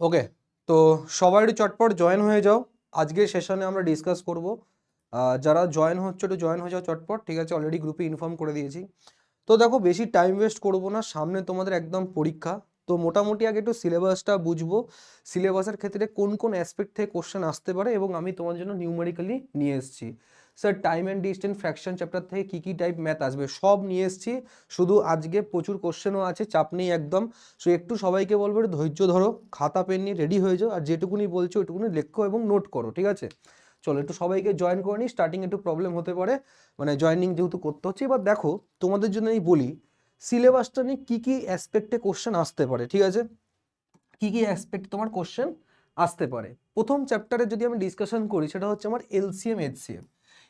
ওকে, তো সবাই একটু চটপট জয়েন হয়ে যাও। আজকের সেশনে আমরা ডিসকাস করব। যারা জয়েন হচ্ছে একটু জয়েন হয়ে যাও চটপট, ঠিক আছে? অলরেডি গ্রুপে ইনফর্ম করে দিয়েছি। তো দেখো, বেশি টাইম ওয়েস্ট করব না, সামনে তোমাদের একদম পরীক্ষা। তো মোটামুটি আগে একটু সিলেবাসটা বুঝবো, সিলেবাসের ক্ষেত্রে কোন কোন অ্যাসপেক্ট থেকে কোশ্চেন আসতে পারে, এবং আমি তোমার জন্য নিউমেরিক্যালি নিয়ে এসেছি। Sir, time and distance fraction chapter থেকে কী কী টাইপ ম্যাথ আসবে সব নিয়ে এসেছি। শুধু আজকে প্রচুর কোশ্চেনও আছে, চাপ নেই একদম। সো একটু সবাইকে বলবো একটু ধৈর্য ধরো, খাতা পেন নিয়ে রেডি হয়ে যাও, আর যেটুকুনি বলছো ওইটুকুনি লেখো এবং নোট করো, ঠিক আছে? চলো একটু সবাইকে জয়েন করে নিই। স্টার্টিং একটু প্রবলেম হতে পারে, মানে জয়েনিং যেহেতু করতে হচ্ছে। এবার দেখো, তোমাদের জন্য আমি বলি সিলেবাসটা নিয়ে কী কী অ্যাসপেক্টে কোশ্চেন আসতে পারে, ঠিক আছে? কী কী অ্যাসপেক্ট তোমার কোশ্চেন আসতে পারে। প্রথম চ্যাপ্টারে যদি আমি ডিসকাশন করি, সেটা হচ্ছে আমার এলসিএম এইচসিএফ।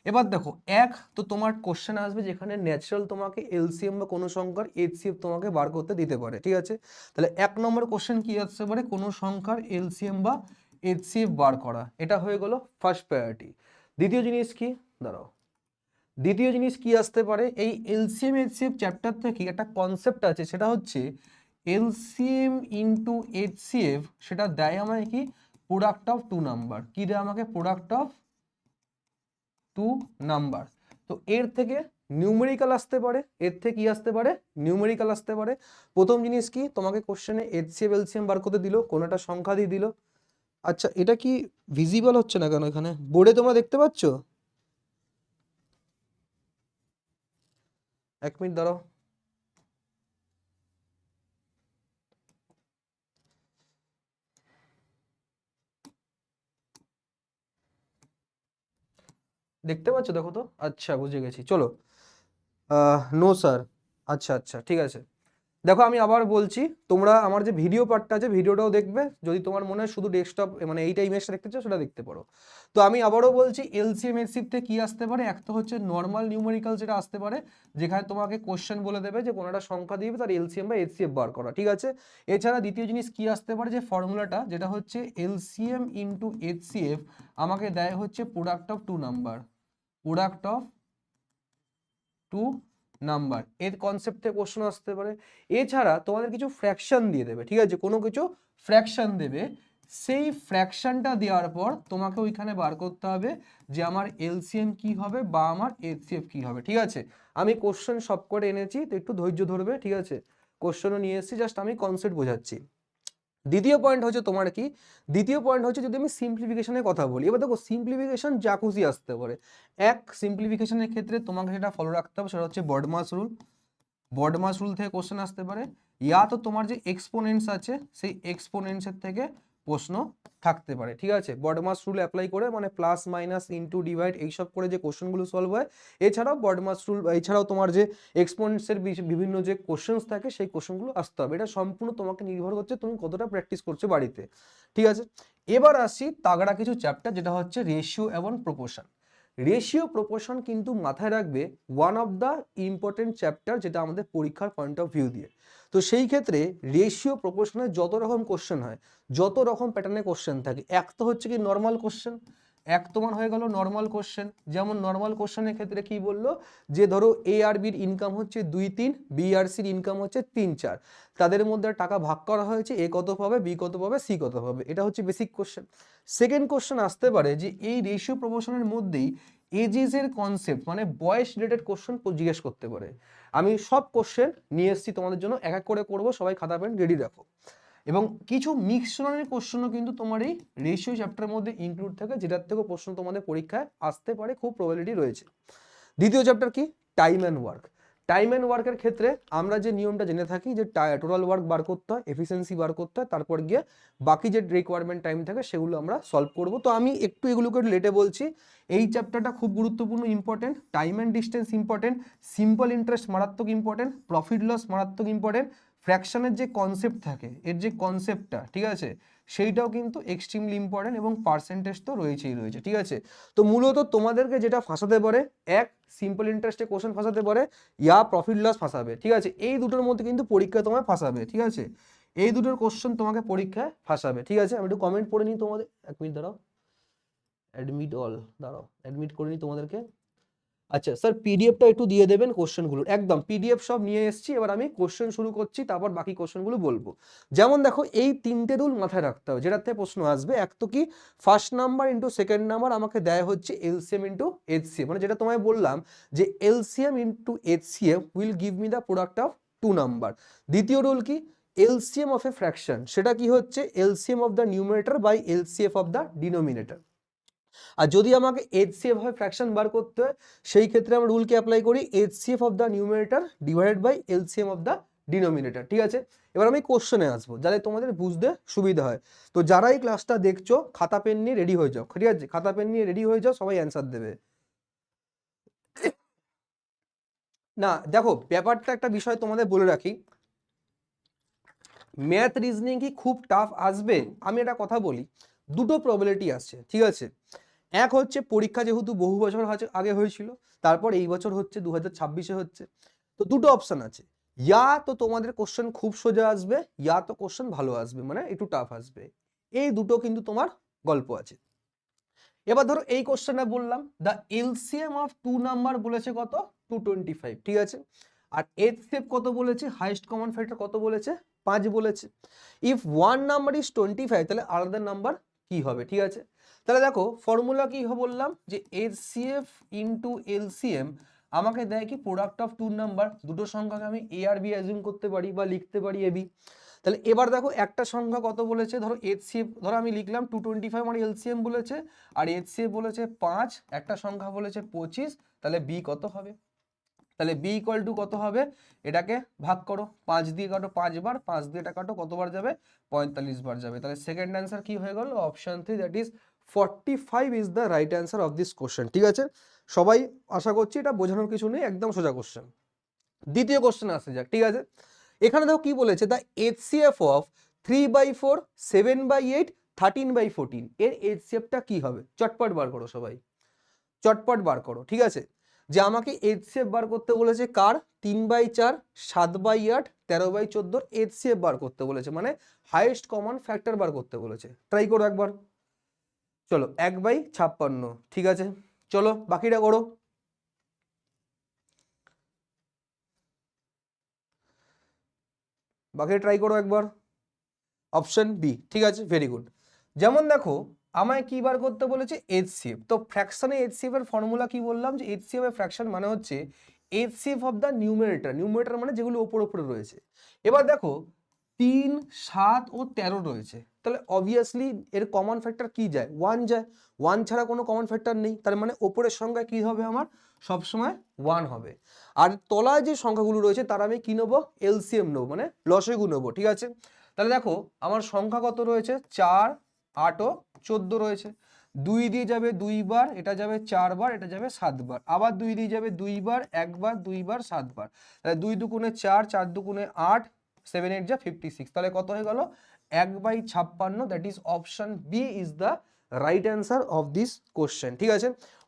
এবার দেখো, এক তো তোমার কোশ্চেন আসবে যেখানে ন্যাচারাল তোমাকে এলসিএম বা কোনো সংখ্যার এইচসিএফ তোমাকে বার করতে দিতে পারে, ঠিক আছে? তাহলে এক নম্বর কোশ্চেন কি আসতে পারে, কোনো সংখ্যার এলসিএম বা এইচসিএফ বার করা। এটা হয়ে গেল ফার্স্ট প্রায়োরিটি। দ্বিতীয় জিনিস কি, দাঁড়াও, দ্বিতীয় জিনিস কি আসতে পারে, এই এলসিএম এইচসিএফ চ্যাপ্টার থেকে একটা কনসেপ্ট আছে, সেটা হচ্ছে এলসিএম ইন্টু এইচসিএফ। সেটা দেয় আমায় কি, প্রোডাক্ট অফ টু নাম্বার। কি দেয় আমাকে, প্রোডাক্ট অফ টু নাম্বার। তো এর থেকে নিউমেরিক্যাল আসতে পারে, এর থেকে কি আসতে পারে, নিউমেরিক্যাল আসতে পারে। প্রথম জিনিস কি, তোমাকে কোশ্চেনে এইচসিএফ এলসিএম বার করতে দিল, কোনো একটা সংখ্যা দিয়ে দিল। আচ্ছা, এটা কি ভিজিবল হচ্ছে না কেন? এখানে বোর্ডে তোমরা দেখতে পাচ্ছ? এক মিনিট দাঁড়াও। দেখতে পাচ্ছ? দেখো তো। আচ্ছা, বুঝে গেছি, চলো। No sir. আচ্ছা আচ্ছা, ঠিক আছে। দেখো, আমি আবার বলছি, তোমরা আমার যে ভিডিও পার্টটা আছে ভিডিওটাও দেখবে। যদি তোমার মনে হয় শুধু ডেস্কটপ মানে এইটা ইমেজটা দেখতে চাও, সেটা দেখতে পারো। তো আমি আবারও বলছি, এলসিএম এইচসিএফ থেকে কি আসতে পারে, এক তো হচ্ছে নর্মাল নিউমেরিক্যাল যেটা আসতে পারে, যেখানে তোমাকে কোশ্চেন বলে দেবে যে কোনো একটা সংখ্যা দিবে, তার এলসিএম বা এইচসিএফ বার করা, ঠিক আছে? এছাড়া দ্বিতীয় জিনিস কি আসতে পারে, যে ফর্মুলাটা যেটা হচ্ছে এলসিএম ইন্টু এইচসিএফ আমাকে দেয় হচ্ছে product of two number. Product of two number, এর কনসেপ্ট থেকে কোশ্চেন আসতে পারে। এছাড়া তোমাদের কিছু ফ্র্যাকশন দিয়ে দেবে, ঠিক আছে? কোনো কিছু ফ্র্যাকশন দেবে, সেই ফ্র্যাকশনটা দেওয়ার পর তোমাকে ওইখানে বার করতে হবে যে আমার এলসিএম কি হবে বা আমার এইচসিএফ কি হবে, ঠিক আছে? আমি কোশ্চেন সব করে এনেছি, তো একটু ধৈর্য ধরবে, ঠিক আছে? কোশ্চেনও নিয়ে এসেছি, জাস্ট আমি কনসেপ্ট বোঝাচ্ছি। দ্বিতীয় পয়েন্ট হচ্ছে তোমার কি, দ্বিতীয় পয়েন্ট হচ্ছে যদি আমি সিম্পলিফিকেশনের কথা বলি। এবার দেখো, সিম্পলিফিকেশন যা খুশি আসতে পারে। এক, সিম্পলিফিকেশনের ক্ষেত্রে তোমাকে সেটা ফলো রাখতে হবে, সেটা হচ্ছে বডমাস রুল। বডমাস রুল থেকে কোশ্চেন আসতে পারে, ইয়া তো তোমার যে এক্সপোনেন্টস আছে সেই এক্সপোনেন্টসের থেকে প্রশ্ন থাকতে পারে, ঠিক আছে? বডমাস রুল অ্যাপ্লাই করে, মানে প্লাস মাইনাস ইনটু ডিভাইড এইসব করে যে কোশ্চেনগুলো সলভ হয়। এছাড়াও বডমাস রুল, এছাড়াও তোমার যে এক্সপোনেন্টসের বিভিন্ন যে কোশ্চেন্স থাকে সেই কোশ্চেনগুলো আসতে হবে। এটা সম্পূর্ণ তোমাকে নির্ভর করছে তুমি কতটা প্র্যাকটিস করছো বাড়িতে, ঠিক আছে? এবার আসি তাগড়া কিছু চ্যাপ্টার, যেটা হচ্ছে রেশিও এবং প্রপোর্শন। রেশিও প্রপোর্শন কিন্তু মাথায় রাখবে one of the important chapter, যেটা আমাদের পরীক্ষার পয়েন্ট অফ ভিউ দিয়ে। তো সেই ক্ষেত্রে রেশিও প্রপোর্শনের যত রকম কোশ্চেন হয়, যত রকম প্যাটার্নের কোশ্চেন থাকে, এক তো হচ্ছে কি নর্মাল কোশ্চেন। এক তোমার হয়ে গেল নর্মাল কোশ্চেন। যেমন নর্মাল কোশ্চেনের ক্ষেত্রে কি বললো, যে ধরো এ আর বির ইনকাম হচ্ছে 2-3, বি আর সির ইনকাম হচ্ছে 3-4, তাদের মধ্যে টাকা ভাগ করা হয়েছে, এ কত পাবে, বি কত পাবে, সি কত পাবে। এটা হচ্ছে বেসিক কোশ্চেন। সেকেন্ড কোশ্চেন আসতে পারে যে এই রেশিও প্রপোর্শনের মধ্যেই এজেসের কনসেপ্ট, মানে বয়স রিলেটেড কোশ্চেন জিজ্ঞেস করতে পারে। আমি সব কোশ্চেন নিয়ে এসেছি তোমাদের জন্য, এক এক করে করবো, সবাই খাতা পেন রেডি রাখো। এবং কিছু মিক্সচারের কোশ্চেনও কিন্তু তোমার এই রেশিও চ্যাপ্টারের মধ্যে ইনক্লুড থাকে, যেটার থেকেও প্রশ্ন তোমাদের পরীক্ষায় আসতে পারে, খুব প্রবাবিলিটি রয়েছে। দ্বিতীয় চ্যাপ্টার কি, time and work. Time and ওয়ার্কের ক্ষেত্রে আমরা যে নিয়মটা জেনে থাকি, যে টোটাল ওয়ার্ক বার করতে হয়, এফিসিয়েন্সি বার করতে হয়, তারপর গিয়ে বাকি যে রিকোয়ারমেন্ট টাইম থাকে সেগুলো আমরা সলভ করব। তো আমি একটু এগুলোকে লেটে বলছি। এই চ্যাপ্টারটা খুব গুরুত্বপূর্ণ, important. Time and distance important, simple interest মারাত্মক ইম্পর্টেন্ট, প্রফিট লস মারাত্মক ইম্পর্টেন্ট, ফ্র্যাকশনের যে কনসেপ্ট থাকে, এর যে কনসেপ্টটা, ঠিক আছে, সেইটাও কিন্তু এক্সট্রিমলি ইম্পর্টেন্ট, এবং পার্সেন্টেজ তো রয়েছেই রয়েছে, ঠিক আছে? তো মূলত তোমাদেরকে যেটা ফাঁসাতে পারে, এক, সিম্পল ইন্টারেস্টে কোশ্চেন ফাঁসাতে পারে, ইয়া প্রফিট লস ফাঁসাবে, ঠিক আছে? এই দুটোর মধ্যে কিন্তু পরীক্ষায় তোমায় ফাঁসাবে, ঠিক আছে? এই দুটোর কোশ্চেন তোমাকে পরীক্ষায় ফাঁসাবে, ঠিক আছে? আমি একটু কমেন্ট পড়ে নিই তোমাদের, এক মিনিট দাঁড়াও। অ্যাডমিট অল, দাঁড়াও, অ্যাডমিট করে নিই তোমাদেরকে। আচ্ছা স্যার পিডিএফটা একটু দিয়ে দেবেন কোশ্চেনগুলো, একদম পিডিএফ সব নিয়ে এসেছি, এবার আমি কোশ্চেন শুরু করছি, তারপর বাকি কোশ্চেনগুলো বলবো। যেমন দেখো এই তিনটে রুল মাথায় রাখতে হবে যেটার থেকে প্রশ্ন আসবে। এক তো কি first number into second number আমাকে দেয় হচ্ছে এলসিএম ইন্টু এইচসিএফ, মানে যেটা তোমায় বললাম যে LCM into HCF will give me the product of two number. দ্বিতীয় রুল কি এলসিএম অফ এ ফ্র্যাকশন, সেটা কি হচ্ছে LCM of the numerator by LCF of the denominator. আর যদি আমাকে এইচসিএফ হয় ফ্র্যাকশন বার করতে হয়, সেই ক্ষেত্রে আমরা রুলকে অ্যাপ্লাই করি HCF of the numerator divided by LCM of the denominator. ঠিক আছে, এবার আমি কোশ্চেনে আসবো যাতে তোমাদের বুঝতে সুবিধা হয়। তো যারা এই ক্লাসটা দেখছো খাতা পেন নিয়ে রেডি হয়ে যাও, ঠিক আছে, খাতা পেন নিয়ে রেডি হয়ে যাও, সবাই অ্যান্সার দেবে। না দেখো ব্যাপারটা একটা বিষয় তোমাদের বলে রাখি, ম্যাথ রিজনিং কি খুব টাফ আসবে? আমি একটা কথা বলি, দুটো প্রবাবিলিটি আছে, ঠিক আছে। এক হচ্ছে পরীক্ষা যেহেতু বহু বছর আগে হয়েছিল, তারপর এই বছর হচ্ছে 2026-এ হচ্ছে, তো দুটো অপশন আছে, ইয়া তো তোমাদের কোশ্চেন খুব সোজা আসবে, ইয়া তো কোশ্চেন ভালো আসবে, মানে একটু টাফ আসবে। এই দুটো কিন্তু তোমার গল্প আছে। এবার ধরো এই কোশ্চেনে বললাম the LCM of two number বলেছে কত, 225, ঠিক আছে। আর এইচসিএফ কত বলেছে, হাইয়েস্ট কমন ফ্যাক্টর কত বলেছে, 5 বলেছে। ইফ ওয়ান নাম্বার ইজ 25 তাহলে আলাদা নাম্বার কি হবে, ঠিক আছে। তাহলে দেখো ফর্মুলা কি বললাম যে এইচসিএফ ইন্টু এলসিএম আমাকে দেয় কি প্রোডাক্ট অফ টু নাম্বার, দুটো সংখ্যাকে আমি এ আর বি অ্যাজিউম করতে পারি বা লিখতে পারি এবি। তাহলে এবার দেখো একটা সংখ্যা কত বলেছে, ধরো এইচসিএফ ধরো আমি লিখলাম 225 মানে এলসিএম বলেছে, আর এইচসিএফ বলেছে 5, একটা সংখ্যা বলেছে 25, তাহলে বি কত হবে? তাহলে বি ইকুয়াল টু কত হবে, এটাকে ভাগ করো, 5 দিয়ে কাটো 5 বার, 5 দিয়ে এটা কাটো কতবার যাবে, 45 বার যাবে। তাহলে সেকেন্ড অ্যান্সার কি হয়ে গেল, option 3, that is 45 is the right answer of this question. ঠিক আছে, সবাই আশা করছি এটা বোঝানোর কিছু নেই, একদম সোজা কোশ্চেন। দ্বিতীয় কোশ্চেন আসে যাক, ঠিক আছে। এখানে দেখো কি বলেছে, দ্য এইচসিএফ অফ 3/4, 7/8, 13/14, এর এইচসিএফটা কি হবে? চটপট বার করো সবাই, চটপট বার করো, ঠিক আছে। যে আমাকে এইচসিএফ বার করতে বলেছে কার, 3/4, 7/8, 13/14 এইচসিএফ বার করতে বলেছে, মানে হাইয়েস্ট কমন ফ্যাক্টর বার করতে বলেছে। ট্রাই করো একবার, চলো 1/56, ঠিক আছে। চলো বাকিটা করো, বাকি ট্রাই করো একবার। অপশন বি, ঠিক আছে, ভেরি গুড। যেমন দেখো আমায় কি বার করতে বলেছে, এইচসিএফ। তো ফ্র্যাকশনে এইচসিএফ এর ফর্মুলা কি বললাম, যে এইচসিএফ এর ফ্র্যাকশন মানে হচ্ছে HCF of the numerator, numerator মানে যেগুলো ওপরে রয়েছে। এবার দেখো 3, 7 ও 13 রয়েছে, তাহলে অবভিয়াসলি এর কমন ফ্যাক্টর কি যায়, 1 যায়। 1 ছাড়া কোনো কমন ফ্যাক্টর নেই, তার মানে ওপরের সংখ্যা কি হবে আমার, সবসময় 1 হবে। আর তলায় যে সংখ্যাগুলো রয়েছে তার আমি কি নেবো, এলসিএম নেবো, মানে লসাগু নেবো, ঠিক আছে। তাহলে দেখো আমার সংখ্যা কত রয়েছে, 4, 8 ও 14 রয়েছে। 2 দিয়ে যাবে 2 বার, এটা যাবে 4 বার, এটা যাবে 7 বার, আবার 2 দিয়ে যাবে 2 বার, একবার 2 বার 7 বার, তাহলে 2 দুগুণে 4, 4 দুগুণে 8, 7 8 যা 56, তাহলে কত হয়ে গেল, 1/56। That is option B is the right answer of this question, ঠিক আছে।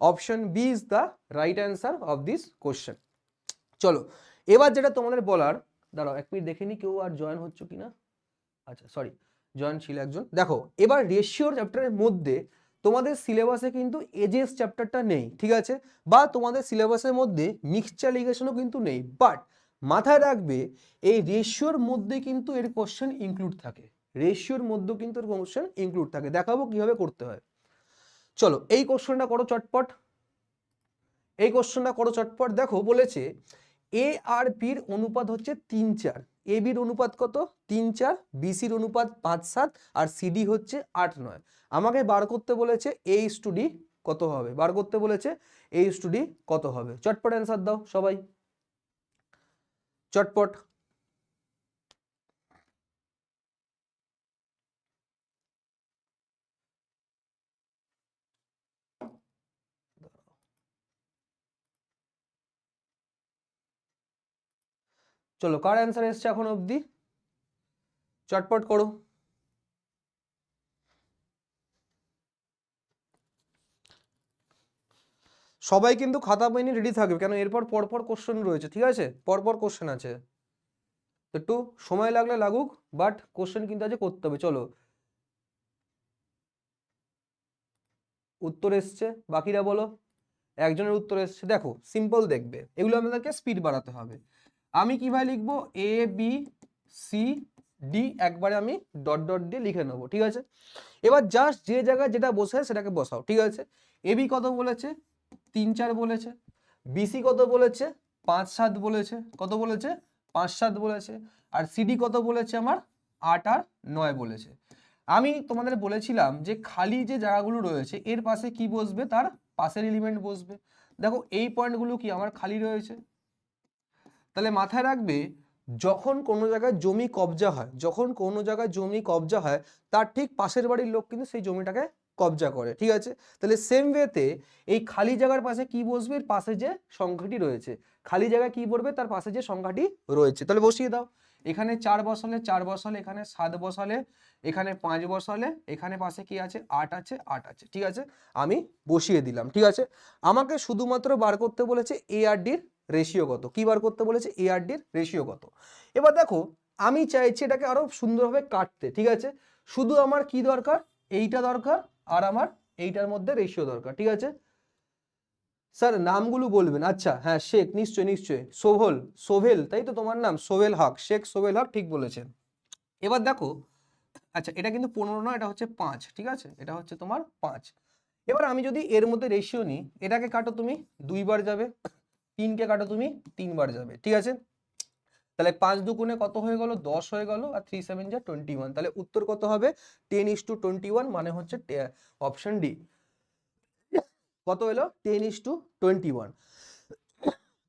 Option B is the right answer of this question. চলো এবার যেটা তোমাদের বলার, দাঁড়াও এক মিনিট দেখে নি কেউ আর জয়েন হচ্ছে কিনা, আচ্ছা সরি জয়েন ছিল একজন। দেখো এবার রেশিওর চ্যাপ্টারের মধ্যে তোমাদের সিলেবাসে কিন্তু এজেস চ্যাপ্টারটা নেই, ঠিক আছে, বা তোমাদের সিলেবাসের মধ্যে মিক্সচার লিগেশনও কিন্তু নেই, বাট মাথায় রাখবে এই রেশিওর মধ্যে কিন্তু এর কোশ্চেন ইনক্লুড থাকে, রেশিওর মধ্যে কিন্তু এর কোশ্চেন ইনক্লুড থাকে, দেখাবো কিভাবে করতে হয়। চলো এই কোশ্চেনটা করো চটপট, এই কোশ্চেনটা করো চটপট। দেখো বলেছে এ আর বির অনুপাত হচ্ছে 3:4, এ বির অনুপাত কত, 3:4, বিসির অনুপাত 5:7, আর সিডি হচ্ছে 8:9। আমাকে বার করতে বলেছে এ ইস টু ডি কত হবে, বার করতে বলেছে এ ইস টু ডি কত হবে, চটপট অ্যান্সার দাও সবাই, চটপট। চলো কার অ্যান্সার এসছে এখন অবধি, চটপট করো। সবাই কিন্তু খাতা বই নিয়ে রেডি থাকবে, কেন এরপর পরপর কোশ্চেন রয়েছে, ঠিক আছে, পরপর কোশ্চেন আছে, একটু সময় লাগলে লাগুক, বাট কোশ্চেন কিন্তু আজ করতে হবে। চলো উত্তর এসছে, বাকিরা বলো, একজনের উত্তর এসছে, দেখো সিম্পল দেখবে, এগুলো আমাদেরকে স্পিড বাড়াতে হবে। আমি কিভাবে লিখবো, এ বি সি ডি একবারে আমি ডট ডট দিয়ে লিখে নেবো, ঠিক আছে। এবার জাস্ট যে জায়গায় যেটা বসে সেটাকে বসাও, ঠিক আছে। এ বি কত বলেছে, 3-4 বলেছে। বিসি কত বলেছে, 5-7 বলেছে। কত বলেছে, 5-7 বলেছে। আর সিডি কত বলেছে আমার, 8 আর 9 বলেছে। আমি তোমাদের বলেছিলাম যে খালি যে জায়গাগুলো রয়েছে এর পাশে কি বসবে, তার পাশের এলিমেন্ট বসবে। দেখো এই পয়েন্টগুলো কি আমার খালি রয়েছে, তাহলে মাথায় রাখবে যখন কোনো জায়গায় জমি কবজা হয়, যখন কোনো জায়গায় জমি কবজা হয় তার ঠিক পাশের বাড়ির লোক কিন্তু সেই জমিটাকে কবজা করে, ঠিক আছে। তাহলে সেম ওয়েতে এই খালি জায়গার পাশে কি বসবে, এর পাশে যে সংখ্যাটি রয়েছে, খালি জায়গায় কি পড়বে, তার পাশে যে সংখ্যাটি রয়েছে, তাহলে বসিয়ে দাও। এখানে 4 বসালে 4 বসালে, এখানে 7 বসালে, এখানে 5 বসালে, এখানে পাশে কি আছে, 8 আছে, 8 আছে, ঠিক আছে। আমি বসিয়ে দিলাম, ঠিক আছে। আমাকে শুধুমাত্র বার করতে বলেছে এ আর ডির রেশিও কত, কি বার করতে বলেছে, এ আর ডির রেশিও কত। এবার দেখো আমি চাইছি এটাকে আরো সুন্দরভাবে কাটতে, ঠিক আছে। শুধু আমার কি দরকার, এইটা দরকার, আর আমার এইটার মধ্যে রেশিও দরকার, ঠিক আছে। স্যার নামগুলো বলবেন, আচ্ছা হ্যাঁ শেখ, নিশ্চয়ই নিশ্চয়ই, সোহেল তাই তো তোমার নাম, সোহেল হক, শেখ সোহেল হক, ঠিক বলেছেন। এবার দেখো, আচ্ছা এটা কিন্তু 15 না, এটা হচ্ছে 5, ঠিক আছে, এটা হচ্ছে তোমার 5। এবার আমি যদি এর মধ্যে রেশিও নিই, এটাকে কাটো তুমি 2 বার যাবে, 3 কে কাটো তুমি 3 বার যাবে, ঠিক আছে। তাহলে 5 দুগুণে কত হয়ে গেল, 10 হয়ে গেল, আর 3 7 যা 21, তাহলে উত্তর কত হবে, 10:21, মানে হচ্ছে অপশন ডি। কত হলো, 10:21।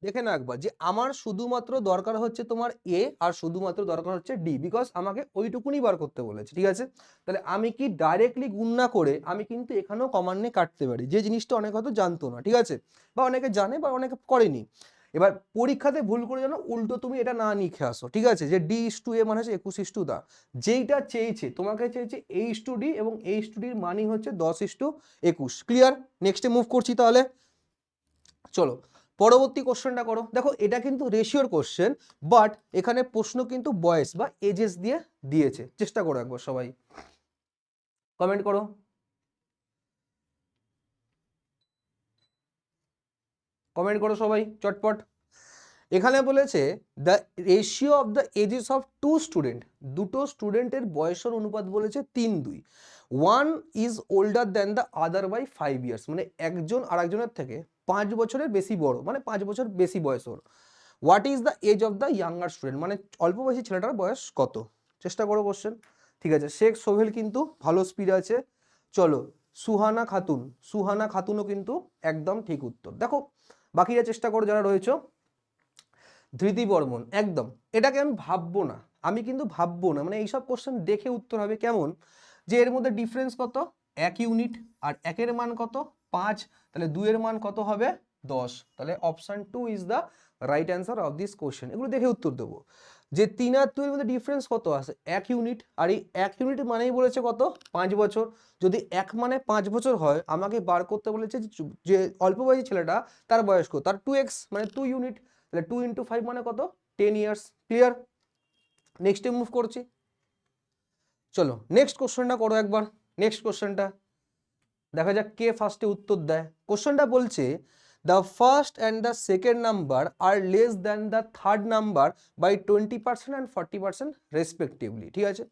দেখে না একবার যে আমার শুধুমাত্র দরকার হচ্ছে তোমার এ, আর শুধুমাত্র দরকার হচ্ছে ডি, বিকজ আমাকে ওইটুকুনি বার করতে বলেছে, ঠিক আছে। তাহলে আমি কি ডাইরেক্টলি গুণ না করে আমি কিন্তু এখানেও কমান নিয়ে কাটতে পারি, যে জিনিসটা অনেকে হয়তো জানতো না, ঠিক আছে, বা অনেকে জানে বা অনেকে করেনি। এবার পরীক্ষাতে ভুল করে যেন উল্টো তুমি এটা না লিখে আসো, ঠিক আছে, যে D/A মানে হচ্ছে 21:10, যেইটা চেয়েছে তোমাকে চেয়েছে A/D, এবং A/Dর মানই হচ্ছে 10:21। ক্লিয়ার, নেক্সটে মুভ করছি তাহলে। চলো পরবর্তী কোশ্চেনটা করো। দেখো এটা কিন্তু রেশিওর কোশ্চেন, বাট এখানে প্রশ্ন কিন্তু বয়স বা এজেস দিয়ে দিয়েছে। চেষ্টা করো একবার সবাই, কমেন্ট করো, কমেন্ট করো সবাই চটপট। এখানে বলেছে the ratio of the ages of two student, দুটো স্টুডেন্টের বয়সের অনুপাত বলেছে 3:2। One is older than the other by 5 years, মানে একজন আরেকজনের থেকে 5 বছরের বেশি বড়, মানে 5 বছর বেশি বয়স ওর। What is the age of the younger student, মানে অল্প বয়সী ছেলেটার বয়স কত। চেষ্টা করো কোশ্চেন, ঠিক আছে। শেখ সোহেল কিন্তু ভালো স্পিড আছে। চলো সুহানা খাতুন, সুহানা খাতুনও কিন্তু একদম ঠিক উত্তর। দেখো বাকিরা চেষ্টা করো যারা রয়েছে। ধৃতি বর্মন, একদম এটাকে আমি ভাববো না, আমি কিন্তু ভাববো না, মানে এইসব কোশ্চেন দেখে উত্তর হবে কেমন, যে এর মধ্যে ডিফারেন্স কত, 1 ইউনিট, আর 1-এর মান কত 5, তাহলে 2-এর মান কত হবে 10, তাহলে option 2 is the right answer of this question. এগুলো দেখে উত্তর দেবো। যে 3 আর 2 এর মধ্যে ডিফারেন্স কত আছে, 1 ইউনিট, আর এই 1 ইউনিট মানেই বলেছে কত, 5 বছর। যদি 1 মানে 5 বছর হয়, আমাকে বার করতে বলেছে যে অল্প বয়সী ছেলেটা তার বয়স কত, তার 2x মানে 2 ইউনিট, তাহলে 2 × 5 মানে কত, 10 ইয়ার্স। ক্লিয়ার, নেক্সটে মুভ করছি। চলো নেক্সট কোশ্চেনটা করো একবার, নেক্সট কোশ্চেনটা দেখা যাক কে ফার্স্টে উত্তর দেয়। কোশ্চেনটা বলছে the first and the second number are less than the third number by 20% and 40% respectively, ঠিক আছে।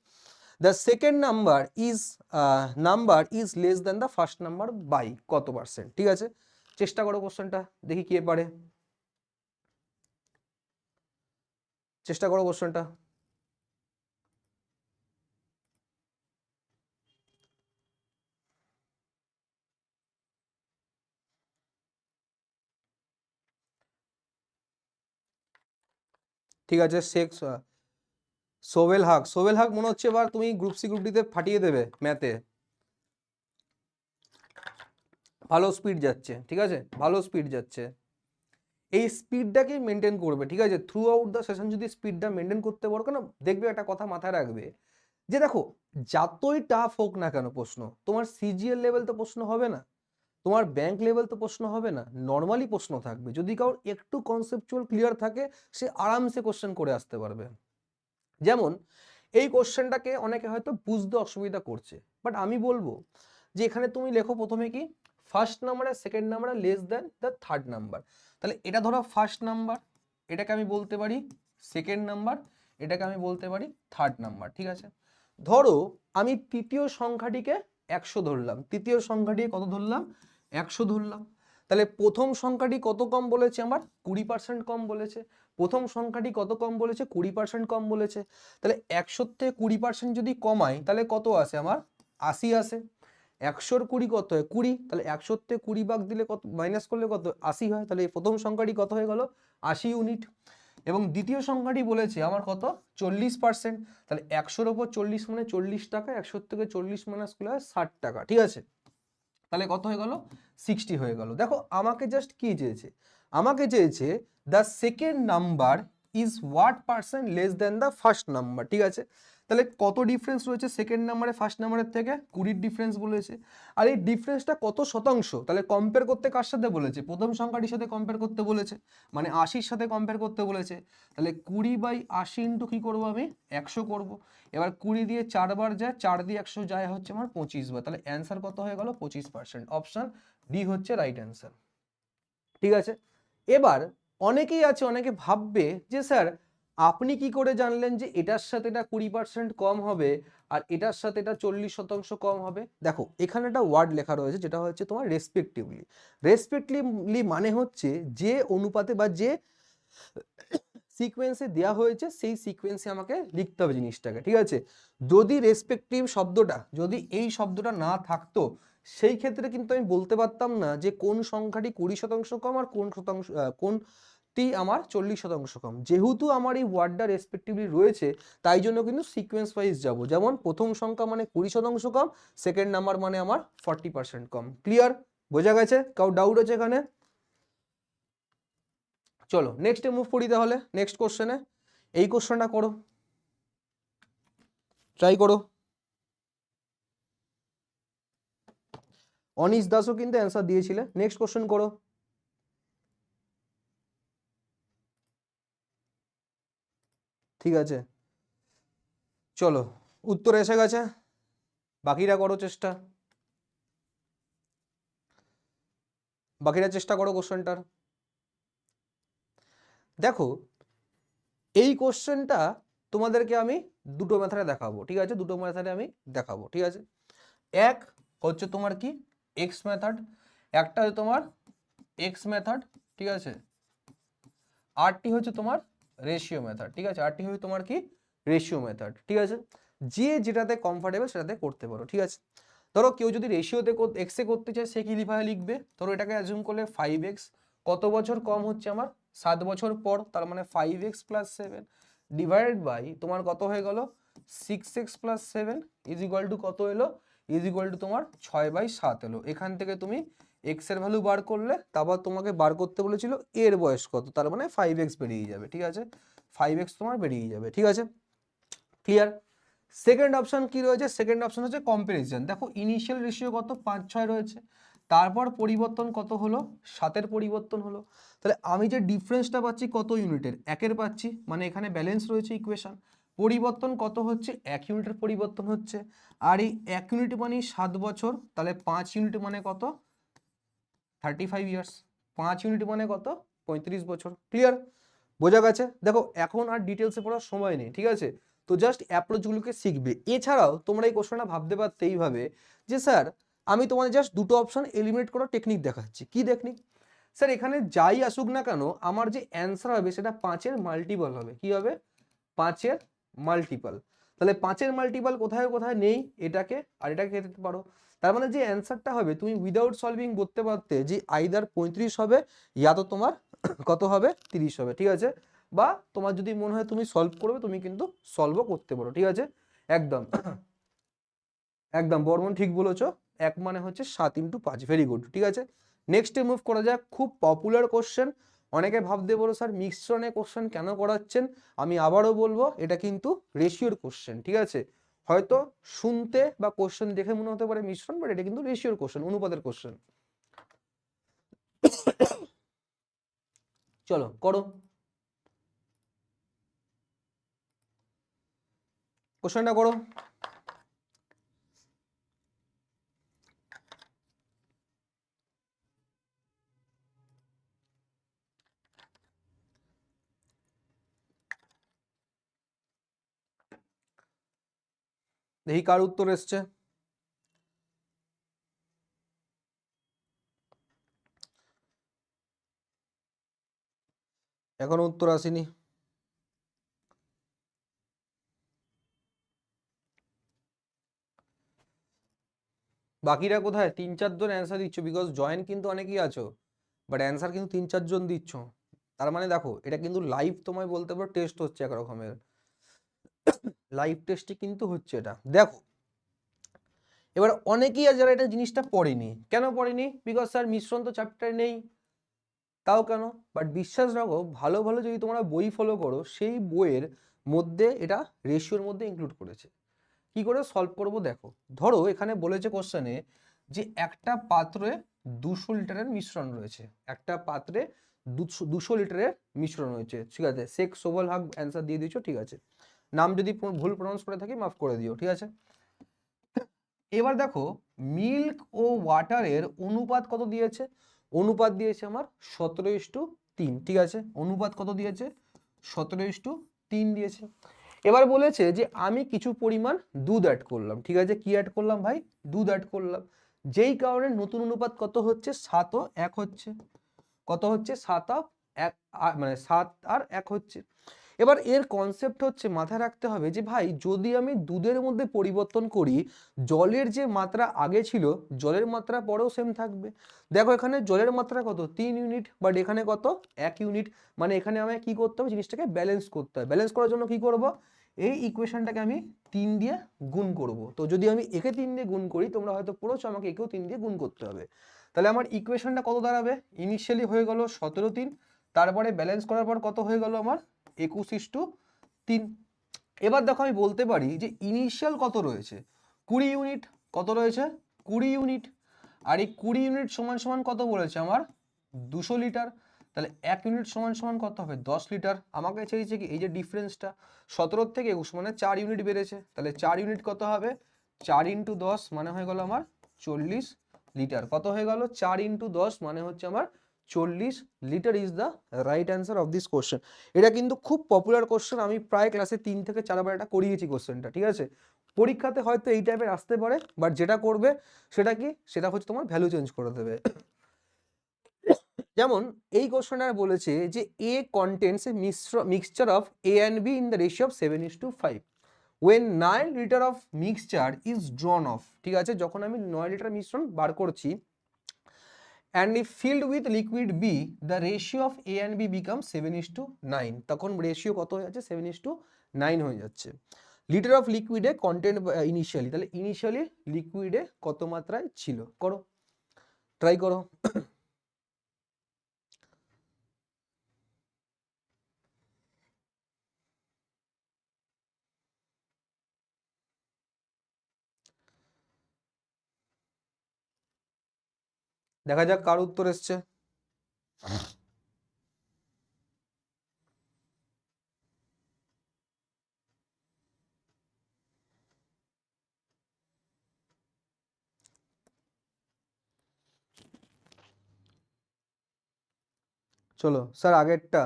The second number is less than the first number by কত পার্সেন্ট, ঠিক আছে। চেষ্টা করো কোশ্চেনটা, দেখি কে পারে, চেষ্টা করো কোশ্চেনটা। ঠিক আছে, সোহেল হক, সোহেল হক মনে হচ্ছে এবার তুমি গ্রুপ সি গ্রুপ ডিতে ফাটিয়ে দেবে ম্যাথে, ভালো স্পিড যাচ্ছে, ঠিক আছে, ভালো স্পিড যাচ্ছে। এই স্পিডটাকেই মেনটেন করবে, ঠিক আছে, থ্রু আউট দ্য সেশন যদি স্পিডটা মেনটেন করতে পারো, কেন দেখবে একটা কথা মাথায় রাখবে, যে দেখো যতই টাফ হোক না কেন প্রশ্ন, তোমার সিজিএল লেভেল তো প্রশ্ন হবে না, তোমার ব্যাংক লেভেল তো প্রশ্ন হবে না, নর্মালি প্রশ্ন থাকবে। যদি কারোর একটু কনসেপচুয়াল ক্লিয়ার থাকে, সে আরামসে কোশ্চেন করে আসতে পারবে। যেমন এই কোশ্চেনটাকে অনেকে হয়তো বুঝতে অসুবিধা করছে, বাট আমি বলবো যে এখানে তুমি লেখো প্রথমে কি ফার্স্ট নাম্বার আর second number less than the third number. তাহলে এটা ধরো ফার্স্ট নাম্বার, এটাকে আমি বলতে পারি সেকেন্ড নাম্বার, এটাকে আমি বলতে পারি থার্ড নাম্বার, ঠিক আছে। ধরো আমি তৃতীয় সংখ্যাটিকে 100 ধরলাম, তৃতীয় সংখ্যাটিকে কত ধরলাম, 100 ধরলাম। তাহলে প্রথম সংখ্যাটি কত কম বলেছে আমার, 20% কম বলেছে। প্রথম সংখ্যাটি কত কম বলেছে, 20% কম বলেছে। তাহলে 100 থেকে 20% যদি কমাই তাহলে কত আসে আমার, 80 আসে। 100-র 20 কত হয়, 20। তাহলে 100 থেকে 20 ভাগ দিলে কত, মাইনাস করলে কত, 80 হয়। তাহলে এই প্রথম সংখ্যাটি কত হয়ে গেল, 80 ইউনিট। এবং দ্বিতীয় সংখ্যাটি বলেছে আমার কত, 40%। তাহলে 100-র ওপর 40 মানে 40 টাকা, 100 থেকে 40 মাইনাস করলে 60 টাকা, ঠিক আছে। তাহলে কত হয়ে গেল, 60 হয়ে গেল। দেখো আমাকে জাস্ট কি চেয়েছে, আমাকে চেয়েছে the second number is what percent less than the first number, ঠিক আছে। তাহলে কত ডিফারেন্স রয়েছে সেকেন্ড নাম্বারে ফার্স্ট নাম্বারের থেকে, 20 ডিফারেন্স বলেছে। আর এই ডিফারেন্সটা কত শতাংশ, তাহলে কম্পেয়ার করতে কার সাথে বলেছে, প্রথম সংখ্যাটির সাথে কম্পেয়ার করতে বলেছে, মানে 80-র সাথে কম্পেয়ার করতে বলেছে। তাহলে 20/80 ইন্টু কী করবো আমি, 100 করব। এবার 20 দিয়ে 4 বার যায়, 4 দিয়ে 100 যায় হচ্ছে আমার 25 বার। তাহলে অ্যান্সার কত হয়ে গেল, 25%। অপশন ডি হচ্ছে রাইট অ্যান্সার, ঠিক আছে। এবার অনেকেই আছে, অনেকে ভাববে যে স্যার আপনি কি করে জানলেন যে এটার সাথে এটা 20% কম হবে আর এটার সাথে এটা 40% কম হবে। দেখো এখানে একটা ওয়ার্ড লেখা রয়েছে যেটা হচ্ছে তোমার রেসপেক্টিভলি। রেসপেক্টিভলি মানে হচ্ছে যে অনুপাতে বা যে সিকোয়েন্সে দেওয়া হয়েছে সেই সিকোয়েন্সে আমাকে লিখতে হবে জিনিসটাকে, ঠিক আছে। যদি রেসপেক্টিভ শব্দটা, যদি এই শব্দটা না থাকতো সেই ক্ষেত্রে কিন্তু আমি বলতে পারতাম না যে কোন সংখ্যাটি 20% কম আর কোন শতাংশ, কোনটি আমার 40% কম। যেহেতু আমার এই ওয়ার্ডটা রেসপেক্টিভলি রয়েছে তাই জন্য কিন্তু সিকোয়েন্স ওয়াইজ যাব। যেমন প্রথম সংখ্যা মানে 20% কম, সেকেন্ড নাম্বার মানে আমার 40% কম। ক্লিয়ার, বোঝা গেছে? কাউ ডাউট আছে এখানে? চলো নেক্সটে মুভ করি তাহলে, নেক্সট কোশ্চেনে। এই কোশ্চেনটা করো, ট্রাই করো। অনিশ দাসও কিন্তু অ্যান্সার দিয়েছিলে। নেক্সট কোশ্চেন করো। ঠিক আছে, চলো উত্তর এসে গেছে, বাকিরা করো চেষ্টা, বাকিরা চেষ্টা করো কোশ্চেনটার। দেখো এই কোশ্চেনটা তোমাদেরকে আমি দুটো মেথডে দেখাবো, ঠিক আছে, দুটো মেথডে আমি দেখাবো, ঠিক আছে। এক হচ্ছে তোমার কি এক্স মেথড, একটা হচ্ছে তোমার এক্স মেথড, ঠিক আছে। আরটি হচ্ছে তোমার রেশিও মেথড, ঠিক আছে। আরটি হচ্ছে তোমার কি রেশিও মেথড, ঠিক আছে। যে যেটাতে কমফর্টেবল সেটাতে করতে পারো, ঠিক আছে। ধরো কেউ যদি রেশিওতে এক্সে করতে চায় সে কি লিভাবে লিখবে, ধরো এটাকে অ্যাজুম করলে 5x, কত বছর কম হচ্ছে আমার 7 বছর পর, তার মানে 5x + 7 ডিভাইডেড বাই তোমার কত হয়ে গেল 6x + 7 ইজ ইকুয়াল টু কত এলো, ইজ ইকুয়াল টু তোমার 6/7 এলো। এখান থেকে তুমি এক্স এর ভ্যালু বার করলে, তারপর তোমাকে বার করতে বলেছিল এর বয়স কত, তার মানে 5x বেরিয়ে যাবে, ঠিক আছে। 5x তোমার বেরিয়ে যাবে, ঠিক আছে। ক্লিয়ার। সেকেন্ড অপশন কি রয়েছে, সেকেন্ড অপশন হচ্ছে কম্পারিজন। দেখো ইনিশিয়াল রেশিও কত 5-6 রয়েছে, তারপর পরিবর্তন কত হলো 7-এর পরিবর্তন হলো। তাহলে আমি যে ডিফারেন্সটা পাচ্ছি কত ইউনিটের, 1-এর পাচ্ছি, মানে এখানে ব্যালেন্স রয়েছে ইকুয়েশন। পরিবর্তন কত হচ্ছে, 1 ইউনিটের পরিবর্তন হচ্ছে। আর এই 1 ইউনিট মানে 7 বছর, তাহলে 5 ইউনিট মানে কত 35 ইয়ার্স, 5 ইউনিট মানে কত 35 বছর। ক্লিয়ার, বোঝা গেছে? দেখো এখন আর ডিটেলসে পড়ার সময় নেই, ঠিক আছে। তো জাস্ট অ্যাপ্রোচগুলোকে শিখবে। এছাড়াও তোমরা এই কোশ্চেনটা ভাবতে পারতে এইভাবে যে স্যার আমি তোমাদের জাস্ট দুটো অপশন এলিমিনেট করার টেকনিক দেখাচ্ছি। কি টেকনিক? স্যার এখানে যাই আসুক না কেন আমার যে অ্যান্সার হবে সেটা 5-এর মাল্টিপল হবে। কি হবে? 5-এর মাল্টিপল। তাহলে 5-এর মাল্টিপল কোথায় কোথায় নেই, এটাকে আর এটাকে দিতে পারো। তার মানে যে অ্যান্সারটা হবে তুমি উইদাউট সলভিং বলতে পারতে যে আইদার 35 হবে ইয়া তো তোমার কত হবে 30 হবে, ঠিক আছে। বা তোমার যদি মনে হয় তুমি সলভ করবে তুমি কিন্তু সলভও করতে পারো, ঠিক আছে। একদম একদম বর্মন ঠিক বলেছো। 1 মানে হচ্ছে 7 × 5, ভেরি গুড, ঠিক আছে। নেক্সটে মুভ করা যাক, খুব পপুলার কোশ্চেন। অনেকে ভাবতে পারো স্যার মিশ্রণে কোশ্চেন কেন করাচ্ছেন, আমি আবারও বলবো এটা কিন্তু রেশিওর কোশ্চেন, ঠিক আছে। হয়তো শুনতে বা কোশ্চেন দেখে মনে হতে পারে মিশ্রণ, বাট এটা কিন্তু রেশিওর কোশ্চেন, অনুপাতের কোশ্চেন। চলো করো কোশ্চেনটা করো। দেখি কার উত্তর এসছে। এখনো উত্তর আসেনি। বাকিরা কোথায়? 3-4 জন অ্যান্সার দিচ্ছ, বিকজ জয়েন কিন্তু অনেকেই আছো, বাট অ্যান্সার কিন্তু 3-4 জন দিচ্ছ। তার মানে দেখো এটা কিন্তু লাইভ, তোমায় বলতে পারো টেস্ট হচ্ছে এক রকমের, লাইভ টেস্টে কিন্তু হচ্ছে এটা। দেখো এবার অনেকেই আর যারা এটা জিনিসটা পড়েনি, কেন পড়েনি? বিকজ স্যার মিশ্রণ তো চ্যাপ্টারে নেই। তাও কেন? বাট বিশ্বাস রাখো, ভালো ভালো যদি তোমরা বই ফলো করো, সেই বইয়ের মধ্যে এটা রেশিওর মধ্যে ইনক্লুড করেছে। কি করে সলভ করব দেখো, ধরো এখানে বলেছে কোশ্চেনে যে একটা পাত্রে 200 লিটারের মিশ্রণ রয়েছে, একটা পাত্রে 200 লিটারের মিশ্রণ রয়েছে, ঠিক আছে। শেখ সোবল হক অ্যান্সার দিয়ে দিয়েছো, ঠিক আছে। নাম যদি ভুল প্রনাউন্স করে থাকি মাফ করে দিও, ঠিক আছে। এবার দেখো মিল্ক ও ওয়াটারের অনুপাত কত দিয়েছে? অনুপাত দিয়েছে আমার 17:3, ঠিক আছে। অনুপাত কত দিয়েছে? 17:3 দিয়েছে। এবার বলেছে যে আমি কিছু পরিমাণ দুধ অ্যাড করলাম, ঠিক আছে। কি অ্যাড করলাম ভাই? দুধ অ্যাড করলাম, যেই কারণে নতুন অনুপাত কত হচ্ছে? 7:1 হচ্ছে। কত হচ্ছে? 7:1, মানে 7:1 হচ্ছে। এবার এর কনসেপ্ট হচ্ছে মাথায় রাখতে হবে যে ভাই যদি আমি দুধের মধ্যে পরিবর্তন করি, জলের যে মাত্রা আগে ছিল জলের মাত্রা পরেও সেম থাকবে। দেখো এখানে জলের মাত্রা কত? 3 ইউনিট, বাট এখানে কত? 1 ইউনিট। মানে এখানে আমায় কি করতে হবে? জিনিসটাকে ব্যালেন্স করতে হবে। ব্যালেন্স করার জন্য কি করব? এই ইকুয়েশনটাকে আমি 3 দিয়ে গুণ করব। তো যদি আমি একে 3 দিয়ে গুণ করি, তোমরা হয়তো পড়েছো আমাকে একেও 3 দিয়ে গুণ করতে হবে। তাহলে আমার ইকুয়েশনটা কত দাঁড়াবে? ইনিশিয়ালি হয়ে গেল 17:3, তারপরে ব্যালেন্স করার পর কত হয়ে গেল আমার? 21:3। এবার দেখো আমি বলতে পারি যে ইনিশিয়াল কত রয়েছে? 20 ইউনিট। কত রয়েছে? 20 ইউনিট। আর এই 20 ইউনিট সমান সমান কত বলেছে আমার? 200 লিটার। তাহলে 1 ইউনিট সমান সমান কত হবে? 10 লিটার। আমাকে চাইছে কি এই যে ডিফারেন্সটা 17 থেকে 21, মানে 4 ইউনিট বেড়েছে। তাহলে 4 ইউনিট কত হবে? 4 × 10 মানে হয়ে গেল আমার 40 লিটার। কত হয়ে গেল? 4 × 10 মানে হচ্ছে আমার 40 litre is the right answer of this question. এটা কিন্তু খুব পপুলার কোশ্চেন, আমি প্রায় ক্লাসে 3 থেকে 4 বার এটা করিয়েছি কোশ্চেনটা, ঠিক আছে। পরীক্ষাতে হয়তো এই টাইপের আসতে পারে, বাট যেটা করবে সেটা কি? সেটা হচ্ছে তোমার ভ্যালু চেঞ্জ করে দেবে। যেমন এই কোশ্চেনটা বলেছে যে a contents a mixture of A and B in the ratio of 7:5 when 9 litre of mixture is drawn off, ঠিক আছে। যখন আমি 9 লিটার মিশ্রণ বার করছি and if filled with liquid B the ratio of A and B becomes 7:9, তখন ratio কত হয়ে যাচ্ছে? 7:9 হয়ে যাচ্ছে। লিটার অফ লিকুইডে কন্টেন্ট ইনিশিয়ালি, তাহলে ইনিশিয়ালি লিকুইডে কত মাত্রায় ছিল? করো, ট্রাই করো। দেখা যাক কার উত্তর এসছে। চলো স্যার আগেরটা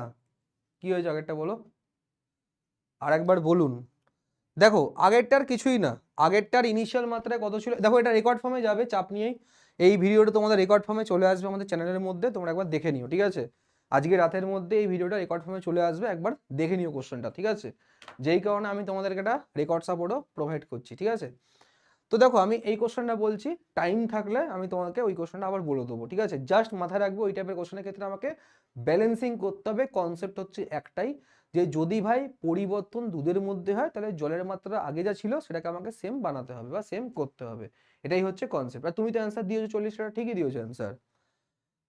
কি হয়েছে? আগেরটা বলো, আরেকবার বলুন। দেখো আগেরটার কিছুই না, আগেরটার ইনিশিয়াল মাত্রায় কত ছিল? দেখো এটা রেকর্ড ফর্মে যাবে, চাপ নিয়েই এই ভিডিওটা তোমাদের রেকর্ড ফর্মে চলে আসবে আমাদের চ্যানেলের মধ্যে, তোমরা একবার দেখে নিও, ঠিক আছে। আজকে রাতের মধ্যে এই ভিডিওটা রেকর্ড ফর্মে চলে আসবে, একবার দেখে নিও কোশ্চেনটা, ঠিক আছে। যেই কারণে আমি তোমাদেরকে একটা রেকর্ড সাপোর্টও প্রোভাইড করছি, ঠিক আছে। তো দেখো আমি এই কোশ্চেনটা বলছি, টাইম থাকলে আমি তোমাকে ওই কোশ্চেনটা আবার বলে দেবো, ঠিক আছে। জাস্ট মাথায় রাখবো ওই টাইপের কোশ্চেনের ক্ষেত্রে আমাকে ব্যালেন্সিং করতে হবে। কনসেপ্ট হচ্ছে একটাই, যে যদি ভাই পরিবর্তন দুধের মধ্যে হয় তাহলে জলের মাত্রা আগে যা ছিল সেটাকে আমাকে সেম বানাতে হবে বা সেম করতে হবে, এটাই হচ্ছে কনসেপ্ট। আর তুমি তো অ্যান্সার দিয়েছো 40 লিটার, ঠিকই দিয়েছো অ্যান্সার।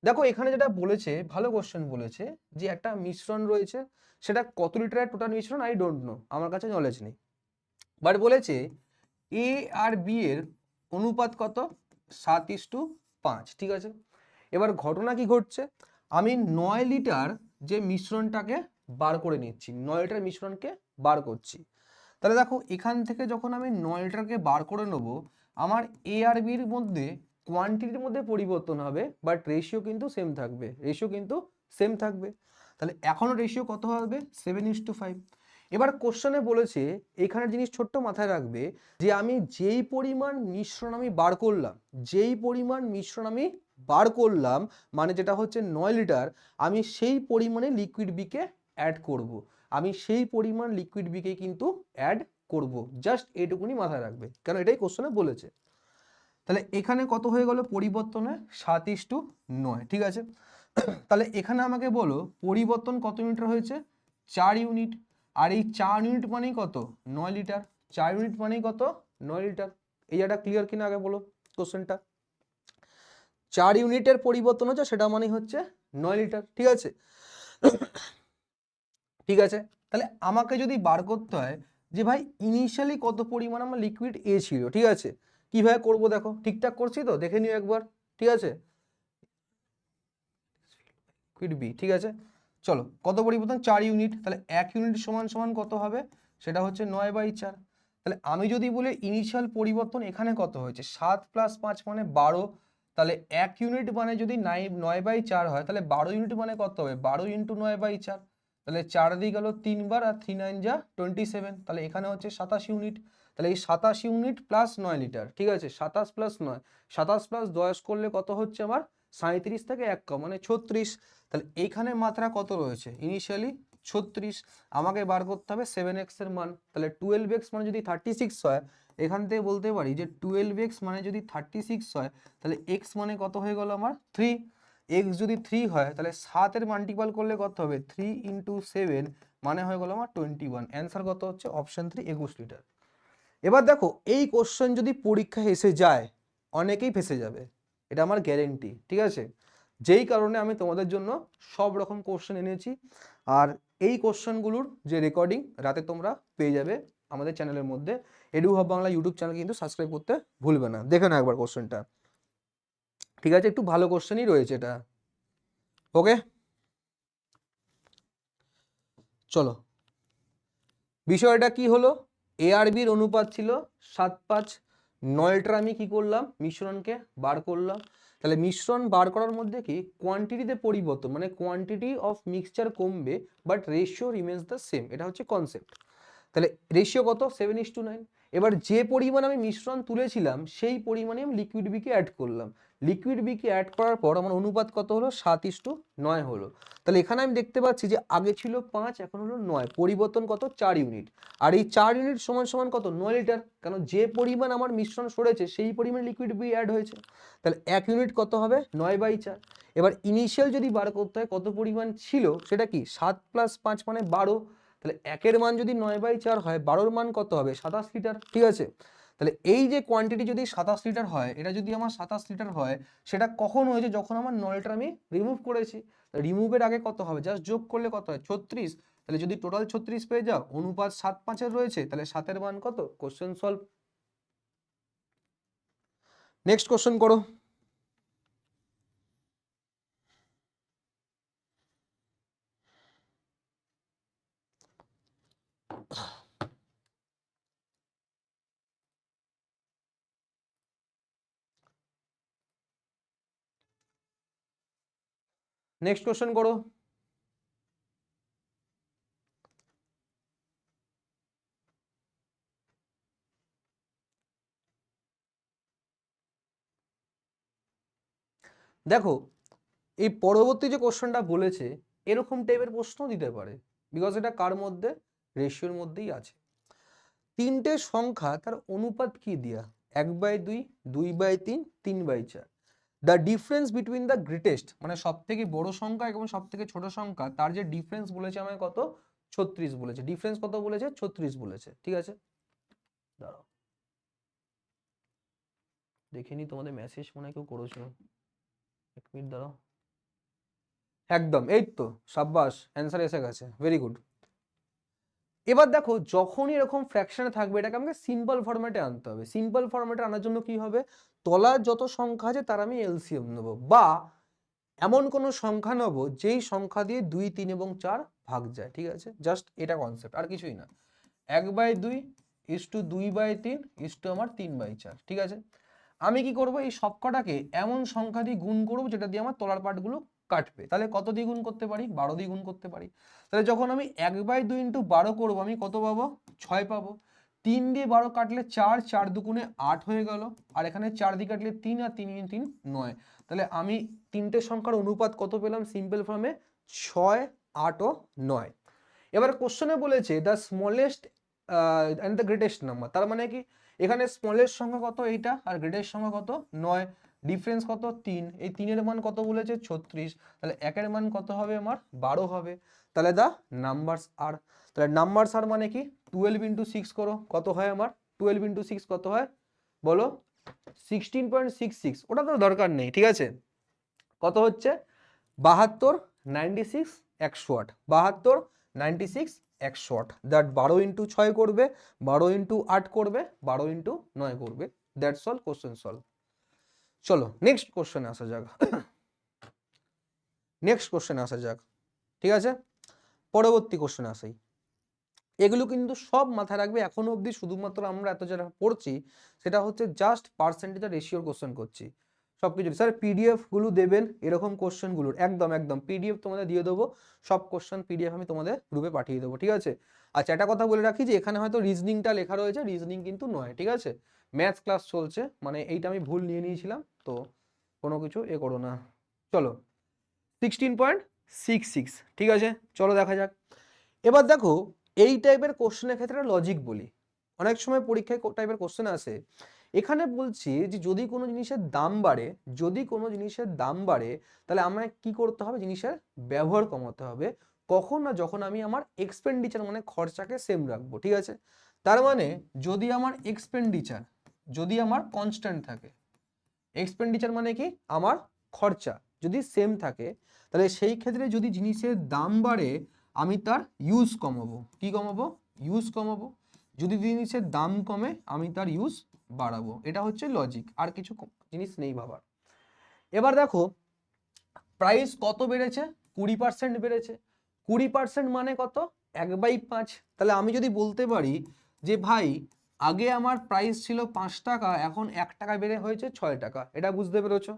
দেখো এখানে যেটা বলেছে, ভালো কোশ্চেন বলেছে যে একটা মিশ্রণ রয়েছে, সেটা কত লিটারের টোটাল মিশ্রণ আই ডোন্ট নো, আমার কাছে নলেজ নেই। বাট বলেছে এ আর বি এর অনুপাত কত? 7:5, ঠিক আছে। এবার ঘটনা কি ঘটছে? আমি 9 লিটার যে মিশ্রণটাকে বার করে নিচ্ছি, 9 লিটার মিশ্রণকে বার করছি। তাহলে দেখো এখান থেকে যখন আমি 9 লিটারকে বার করে নেবো, আমার এ আর বির মধ্যে কোয়ান্টিটির মধ্যে পরিবর্তন হবে, বাট রেশিও কিন্তু সেম থাকবে, রেশিও কিন্তু সেম থাকবে। তাহলে এখনো রেশিও কত হবে? 7:5। এবার কোশ্চেনে বলেছে, এখানে জিনিস ছোট্ট মাথায় রাখবে যে আমি যেই পরিমাণ মিশ্রণ আমি বার করলাম, যেই পরিমাণ মিশ্রণ আমি বার করলাম মানে যেটা হচ্ছে 9 লিটার, আমি সেই পরিমাণে লিকুইড বিকে অ্যাড করব। আমি সেই পরিমাণ লিকুইড বিকে কিন্তু অ্যাড করব। জাস্ট এইটুকুনি মাথায় রাখবে, কারণ এটাই কোশ্চেনে বলেছে। তাহলে এখানে কত হয়ে গেল পরিবর্তনে 7:9, ঠিক আছে। তাহলে এখানে আমাকে বলো পরিবর্তন কত মিটার হয়েছে, 4 ইউনিট। আর এই 4 ইউনিট মানেই কত, 9 লিটার। 4 ইউনিট মানেই কত, 9 লিটার। এই জায়গাটা ক্লিয়ার কিনা আগে বলো কোশ্চেনটা। 4 ইউনিটের পরিবর্তন হচ্ছে, সেটা মানে হচ্ছে 9 লিটার, ঠিক আছে। ঠিক আছে, তাহলে আমাকে যদি বার করতে হয় যে ভাই ইনিশিয়ালি কত পরিমাণ আমার লিকুইড এ ছিল, ঠিক আছে, কিভাবে করব দেখো, ঠিকঠাক করছি তো, দেখে নিও একবার, ঠিক আছে। লিকুইড বি, ঠিক আছে, চলো কত পরিবর্তন, 4 ইউনিট। তাহলে 1 ইউনিট সমান সমান কত হবে, সেটা হচ্ছে 9/4। তাহলে আমি যদি বলি ইনিশিয়াল পরিবর্তন এখানে কত হয়েছে, 7 + 5 মানে 12। তাহলে 1 ইউনিট মানে যদি 9/4 হয়, তাহলে 12 ইউনিট মানে কত হবে, 12 × 9/4। তাহলে 4 দিয়ে গেল 3 বার, আর 3 9 যা 27। তাহলে এখানে হচ্ছে 27 ইউনিট। তাহলে এই 27 ইউনিট প্লাস 9 লিটার, ঠিক আছে, 27 + 9, 27 + 10 করলে কত হচ্ছে আমার, 37 থেকে 1 কম মানে 36। তাহলে এইখানে মাত্রা কত রয়েছে, ইনিশিয়ালি 36। আমাকে বার করতে হবে 7x এর মান। তাহলে 12x মানে যদি 36 হয়, এখান থেকে বলতে পারি যে 12x মানে যদি 36 হয়, তাহলে x মানে কত হয়ে গেল আমার 3। x যদি 3 হয়, তাহলে 7 এর মাল্টিপল করলে কত হবে, 3 × 7 মানে হয়ে গেল আমার 21। অ্যান্সার কত হচ্ছে, অপশন 3 21 লিটার। এবার দেখো এই কোশ্চেন যদি পরীক্ষায় এসে যায়, অনেকেই ফেসে যাবে, এটা আমার গ্যারেন্টি, ঠিক আছে। যেই কারণে আমি তোমাদের জন্য সব রকম কোশ্চেন এনেছি। আর এই কোশ্চেনগুলোর যে রেকর্ডিং রাতে তোমরা পেয়ে যাবে আমাদের চ্যানেলের মধ্যে। Edu hub Bangla YouTube channel কিন্তু সাবস্ক্রাইব করতে ভুলবে না, দেখে না একবার কোশ্চেনটা, ঠিক আছে, একটু ভালো কোশ্চেনই রয়েছে এটা। ওকে, চলো বিষয়টা কি হলো, এ আর বির অনুপাত ছিল 7:5। 9 লিটার আমি কি করলাম, মিশ্রণকে বার করলাম। তাহলে মিশ্রণ বার করার মধ্যে কি কোয়ান্টিটিতে পরিবর্তন, মানে কোয়ান্টিটি অফ মিক্সচার কমবে, but ratio remains the same, এটা হচ্ছে কনসেপ্ট। তাহলে রেশিও কত, 7:9। এবার যে পরিমাণ আমি মিশ্রণ তুলেছিলাম সেই পরিমাণে আমি লিকুইড বিকে অ্যাড করলাম। লিকুইড বিকে অ্যাড করার পর আমার অনুপাত কত হলো, 7:9 হলো। তাহলে এখানে আমি দেখতে পাচ্ছি যে আগে ছিল 5, এখন হলো 9, পরিবর্তন কত, 4 ইউনিট। আর এই 4 ইউনিট সমান সমান কত, 9 লিটার, কারণ যে পরিমাণ আমার মিশ্রণ সরেছে সেই পরিমাণ লিকুইড বি অ্যাড হয়েছে। তাহলে 1 ইউনিট কত হবে, 9/4। এবার ইনিশিয়াল যদি বার করতে হয় কত পরিমাণ ছিল, সেটা কি 7 + 5 মানে 12। তাহলে 1-এর মান যদি 9/4 হয়, 12-র মান কত হবে, 27 লিটার, ঠিক আছে। তাহলে এই যে কোয়ান্টিটি যদি 27 লিটার হয়, এটা যদি আমার 27 লিটার হয়, সেটা কখন হয়েছে, যখন আমার 9 লিটার আমি রিমুভ করেছি। রিমুভের আগে কত হবে, জাস্ট যোগ করলে কত হয়, 36। তাহলে যদি টোটাল 36 পেয়ে যাও, অনুপাত 7:5-এর রয়েছে, তাহলে 7-এর মান কত, কোশ্চেন সলভ। নেক্সট কোশ্চেন করো। নেক্সট কোশ্চেন করো। দেখো এই পরবর্তী যে কোশ্চেনটা বলেছে, এরকম টাইপের প্রশ্ন দিতে পারে, বিকজ এটা কার মধ্যে, রেশিওর মধ্যেই আছে। তিনটে সংখ্যা তার অনুপাত কি দিয়া, 1/2, 2/3, 3/4। The difference between the greatest, মানে সব থেকে বড় সংখ্যা এবং সব থেকে ছোট সংখ্যা, তার যে ডিফারেন্স বলেছে আমায় কত, 36 বলেছে। ডিফারেন্স কত বলেছে, 36 বলেছে, ঠিক আছে। দাঁড়াও দেখে নি, তোমাদের মেসেজ মনে হয় কেউ করেছো, 1 মিনিট দাঁড়াও। একদম, এই তো, সাব্বাস, অ্যান্সার এসে গেছে, ভেরি গুড। এবার দেখো যখনই এরকম ফ্র্যাকশনে থাকবে, এটাকে আমাকে সিম্পল ফরম্যাটে আনতে হবে। সিম্পল ফরম্যাটে আনার জন্য কি হবে, তলার যত সংখ্যা আছে তার আমি এলসিএম নেবো, বা এমন কোনো সংখ্যা নেবো যেই সংখ্যা দিয়ে 2, 3 এবং 4 ভাগ যায়, ঠিক আছে। জাস্ট এটা কনসেপ্ট, আর কিছুই না। 1/2 = 2/3 = আমার 3/4, ঠিক আছে। আমি কি করব, এই সবকটাকে এমন সংখ্যা দিয়ে গুণ করবো যেটা দিয়ে আমার তলার পার্টগুলো কাটবে, তাহলে কত দিয়ে গুণ করতে পারি? 12 দিয়ে গুণ করতে পারি। তাহলে যখন আমি 1/2 ইন্টু 12 করবো আমি কত পাবো? 6 পাবো। 3 দিয়ে 12 কাটলে 4, 4 দুগুণে 8 হয়ে গেল। আর এখানে 4 দিয়ে কাটলে 3 আর 3 3 9। তাহলে আমি তিনটে সংখ্যার অনুপাত কত পেলাম সিম্পল ফর্মে? 6, 8 ও 9। এবার কোশ্চেনে বলেছে the smallest and the greatest number, তার মানে কি এখানে স্মলেস্ট সংখ্যা কত এইটা, আর গ্রেটেস্ট সংখ্যা কত 9, ডিফারেন্স কত 3, এই 3 এর মান কত বলেছে 36, তাহলে 1 এর মান কত হবে আমার 12 হবে। তাহলে দা নাম্বারস আর, তাহলে নাম্বারস আর মানে কি 12 ইন্টু 6 করো, কত হয় আমার 12 ইন্টু 6 কত হয় বলো? 16.66, ওটা তো দরকার নেই, ঠিক আছে। কত হচ্ছে 72, 96, 108, 72, 96, 108, দ্যাট 12 ইন্টু 6 করবে, 12 ইন্টু 8 করবে, 12 ইন্টু 9 করবে, দ্যাটস অল, কোশ্চেন সলভ। চলো নেক্সট কোশ্চেনে আসা যাক। নেক্সট কোশ্চেনে আসা যাক, ঠিক আছে। পরবর্তী কোশ্চেনে আসি। এগুলো কিন্তু সব মাথায় রাখবে, এখনো অবধি শুধুমাত্র আমরা এত যারা পড়ছি সেটা হচ্ছে জাস্ট পার্সেন্টেজ আর রেশিওর কোশ্চেন করছি সবকিছু। স্যার পিডিএফ গুলো দেবেন এরকম কোশ্চেন গুলোর, একদম একদম পিডিএফ তোমাদের দিয়ে দেবো, সব কোশ্চেন পিডিএফ আমি তোমাদের গ্রুপে পাঠিয়ে দেবো, ঠিক আছে। আচ্ছা একটা কথা বলে রাখি যে এখানে হয়তো রিজনিংটা লেখা রয়েছে, রিজনিং কিন্তু নয়, ঠিক আছে। ম্যাথস ক্লাস চলছে, মানে এইটা আমি ভুল নিয়ে নিয়েছিলাম, তো কোনো কিছু এ করো না। চলো 16.66, ঠিক আছে, চলো দেখা যাক। এবার দেখো এই টাইপের কোশ্চেনের ক্ষেত্রে লজিক বলি, অনেক সময় পরীক্ষায় টাইপের কোশ্চেন আসে। এখানে বলছি যে যদি কোনো জিনিসের দাম বাড়ে, যদি কোনো জিনিসের দাম বাড়ে তাহলে আমায় কি করতে হবে? জিনিসের ব্যবহার কমাতে হবে। কখন? না যখন আমি আমার এক্সপেন্ডিচার মানে খরচাকে সেম রাখবো, ঠিক আছে। তার মানে যদি আমার এক্সপেন্ডিচার যদি আমার কনস্ট্যান্ট থাকে, এক্সপেন্ডিচার মানে কি আমার খরচা যদি সেম থাকে, তাহলে সেই ক্ষেত্রে যদি জিনিসের দাম বাড়ে আমি তার ইউজ কমাবো। কি কমাবো? ইউজ কমাবো। যদি জিনিসের দাম কমে আমি তার ইউজ বাড়াবো। এটা হচ্ছে লজিক, আর কিছু জিনিস নেই ভাবার। এবার দেখো প্রাইস কত বেড়েছে? 20% বেড়েছে। 20% মানে কত? 1/5। তাহলে আমি যদি বলতে পারি যে ভাই আগে আমার প্রাইস ছিল 5 টাকা, এখন 1 টাকা বেড়ে হয়েছে 6 টাকা, এটা বুঝতে পেরেছো?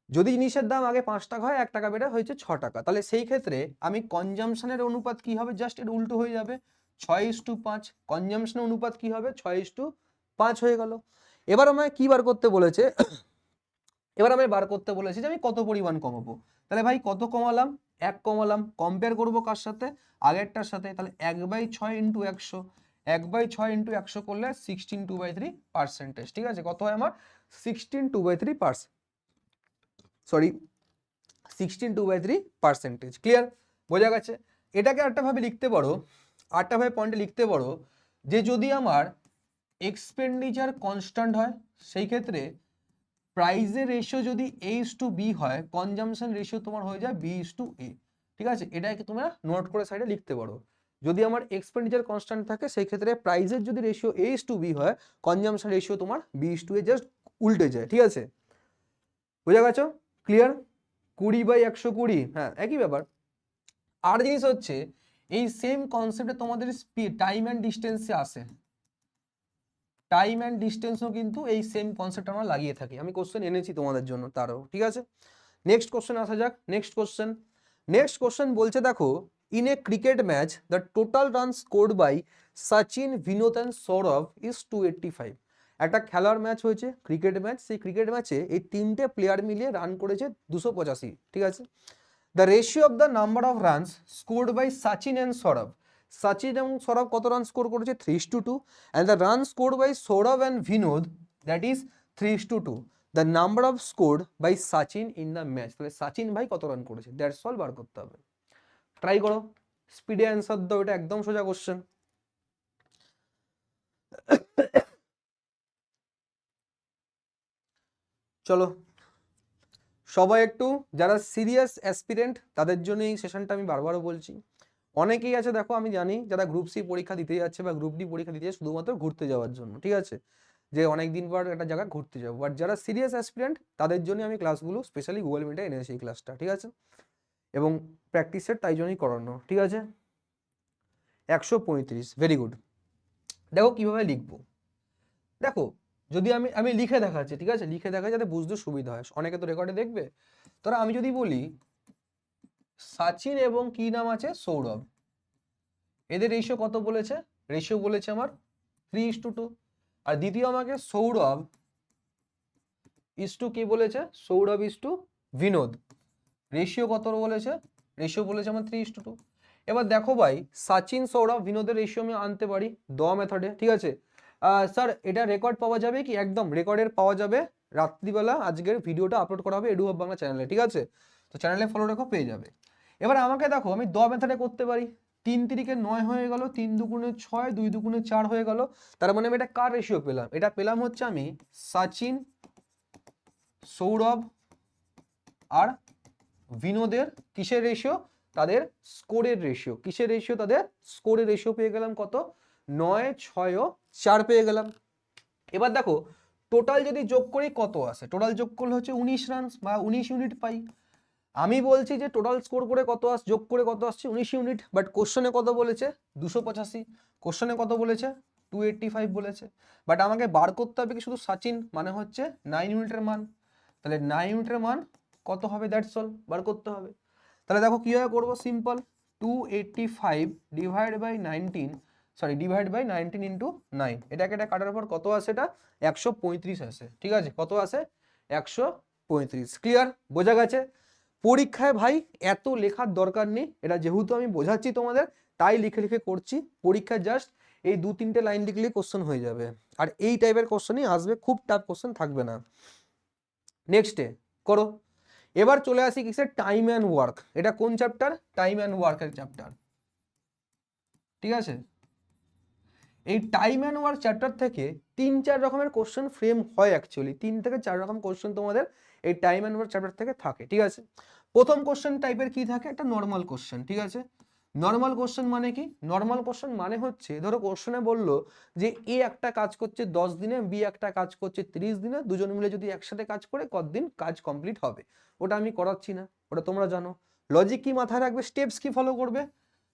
যদি জিনিসের দাম আগে 5 টাকা হয়, 1 টাকা বেড়ে হয়েছে 6 টাকা, তাহলে সেই ক্ষেত্রে আমি কনজাম্পশনের অনুপাত কি হবে? জাস্ট এর উল্টো হয়ে যাবে, 6:5। কনজাম্পশনের অনুপাত কি হবে? 6:5 হয়ে গেল। এবার আমায় কি বার করতে বলেছে? এবার আমি বার করতে বলেছি যে আমি কত পরিমাণ কমাবো। তাহলে ভাই কত কমালাম? 1 কমালাম। কম্পেয়ার করবো কার সাথে? আগেরটার সাথে। তাহলে 1/6 ইন্টু 100, 1/6 ইন্টু 100 করলে 16/2/3%, ঠিক আছে। কত হয় আমার? 16/2/3%, সরি 16/2/3%, ক্লিয়ার? বোঝা গেছে? এটাকে একটা ভাবে লিখতে পারো, আরেকটা ভাবে পয়েন্টে লিখতে পারো যে যদি আমার এক্সপেন্ডিচার কনস্ট্যান্ট হয় সেই ক্ষেত্রে প্রাইসের রেশিও যদি A:B হয়, কনজাম্পশন রেশিও তোমার হয়ে যায় B:A, ঠিক আছে। এটাকে তোমরা নোট করে সাইডে লিখতে পারো। যদি আমার এক্সপেন্ডিচার কনস্ট্যান্ট থাকে সেই ক্ষেত্রে প্রাইসের যদি রেশিও A:B হয়, কনজাম্পশন রেশিও তোমার B:A, জাস্ট উল্টে যায়, ঠিক আছে। বুঝা গেছো? ক্লিয়ার? 20/120, হ্যাঁ একই ব্যাপার। আর জিনিস হচ্ছে এই সেম কনসেপ্টে তোমাদের টাইম অ্যান্ড ডিস্টেন্সে আসে, টাইম অ্যান্ড ডিস্টেন্সও কিন্তু এই সেম কনসেপ্ট আমরা লাগিয়ে থাকি। আমি কোশ্চেন এনেছি তোমাদের জন্য তারও, ঠিক আছে। নেক্সট কোশ্চেন আসা যাক। নেক্সট কোশ্চেন বলছে দেখো in a cricket match the total run scored by Sachin, Binod and Sourav is 285। একটা খেলার ম্যাচ হয়েছে, ক্রিকেট ম্যাচ, সেই ক্রিকেট ম্যাচে এই তিনটে প্লেয়ার মিলিয়ে রান করেছে 285, ঠিক আছে। The ratio of the number of runs scored by Sachin and Sourav, Sachin এবং সৌরভ কত রান স্কোর করেছে? 3:2, and the run scored by Saurav and Vinod, that is 3:2. The number of scored by Sachin in the match, তাহলে সচিন ভাই কত run করেছে, that's all বার করতে হবে। Try করো, স্পিডে অ্যান্সার দাও, এটা একদম সোজা কোশ্চেন। চলো সবাই একটু, যারা সিরিয়াস অ্যাসপিরেন্ট তাদের জন্য এই সেশনটা আমি বারবারও বলছি। অনেকেই আছে দেখো আমি জানি যারা গ্রুপ সি পরীক্ষা দিতে যাচ্ছে বা গ্রুপ ডি পরীক্ষা দিতে যাচ্ছে শুধুমাত্র ঘুরতে যাওয়ার জন্য, ঠিক আছে, যে অনেকদিন পর একটা জায়গায় ঘুরতে যাবো। বাট যারা সিরিয়াস অ্যাসপিরেন্ট তাদের জন্য আমি ক্লাসগুলো স্পেশালি গুগল মিটে এনেছি এই ক্লাসটা, ঠিক আছে, এবং প্র্যাকটিস সেট তাই জন্যই করানো, ঠিক আছে। 135, ভেরি গুড। দেখো কিভাবে লিখবো, দেখো যদি আমি আমি লিখে দেখাচ্ছি, ঠিক আছে, লিখে দেখা যাতে বুঝতে সুবিধা হয়, অনেকে তো রেকর্ডে দেখবে। ধরো আমি যদি বলি সাচিন এবং কি নাম আছে, সৌরভ, এদের রেশিও কত বলেছে, রেশিও বলেছে আমার 3:2। আর দ্বিতীয় আমাকে সৌরভ ইস টু কি বলেছে, Sourav is to Binod, ratio কত বলেছে, রেশিও বলেছে আমার 3:2। এবার দেখো ভাই, সচিন সৌরভ বিনোদের রেশিও আমি আনতে পারি দ মেথডে, ঠিক আছে। স্যার এটা রেকর্ড পাওয়া যাবে কি, একদম রেকর্ডের পাওয়া যাবে, রাত্রিবেলা আজকের ভিডিওটা আপলোড করা হবে এডু হাব বাংলা চ্যানেলে, ঠিক আছে। তো চ্যানেলে ফলো রেখো, পেয়ে যাবে। এবার আমাকে দেখো আমি দ মেথডে করতে পারি, 3×9 হয়ে গেল, 3×2 = 6, 2×4 হয়ে গেল। তার মানে আমি এটা কার রেশিও পেলাম, এটা পেলাম হচ্ছে আমি সচিন সৌরভ আর বিনোদের কিসের রেশিও, তাদের স্কোরের রেশিও, কিসের রেশিও, তাদের স্কোরের রেশিও পেয়ে গেলাম কত, 9, 6 ও 4 পেয়ে গেলাম। এবার দেখো টোটাল যদি যোগ করি কত আসে, টোটাল যোগ করলে হচ্ছে 19 রান বা 19 ইউনিট পাই। আমি বলছি যে টোটাল স্কোর করে কত যোগ করে কত আসছে 19 ইউনিট, বাট কোশ্চেনে কত বলেছে 285, কোশ্চেনে কত বলেছে 285 বলেছে। বাট আমাকে বার করতে হবে কি শুধু সচিন, মানে হচ্ছে 9 ইউনিটের মান, তাহলে 9 ইউনিটের মান কত হবে, দ্যাটস অল, বার করতে হবে। তাহলে দেখো কীভাবে করবো, সিম্পল, 285 ডিভাইড বাই 19 ইন্টু 9, এটাকে এটা কাটার পর কত আসে, এটা 135 আসে, ঠিক আছে, কত আসে 135। ক্লিয়ার, বোঝা গেছে। পরীক্ষায় ভাই এত লেখার দরকার নেই, এটা যেহেতু আমি বোঝাচ্ছি তোমাদের তাই লিখে লিখে করছি, পরীক্ষায় জাস্ট এই 2-3টে লাইন লিখলেই কোশ্চেন হয়ে যাবে, আর এই টাইপের কোশ্চেনই আসবে, খুব টাফ কোশ্চেন থাকবে না। নেক্সটে করো। এবার চলে আসি কিসের, টাইম অ্যান্ড ওয়ার্ক। এটা কোন চ্যাপ্টার, টাইম অ্যান্ড ওয়ার্কের চ্যাপ্টার, ঠিক আছে। এই টাইম অ্যান্ড ওয়ার্ক চ্যাপ্টার থেকে 3-4 রকমের কোশ্চেন ফ্রেম হয়, অ্যাকচুয়ালি 3 থেকে 4 রকম কোশ্চেন তোমাদের এই টাইম অ্যান্ড ওয়ার্ক চ্যাপ্টার থেকে থাকে, ঠিক আছে। প্রথম কোশ্চেন টাইপের কি থাকে, একটা নর্মাল কোশ্চেন, ঠিক আছে। নর্মাল কোশ্চেন মানে কি, নর্মাল কোশ্চেন মানে হচ্ছে ধরো কোশ্চেনে বললো যে এ একটা কাজ করছে 10 দিনে, বি একটা কাজ করছে 30 দিনে, দুজন মিলে যদি একসাথে কাজ করে কতদিন কাজ কমপ্লিট হবে। ওটা আমি করাচ্ছি না, ওটা তোমরা জানো। লজিক কি মাথায় রাখবে, স্টেপস কি ফলো করবে,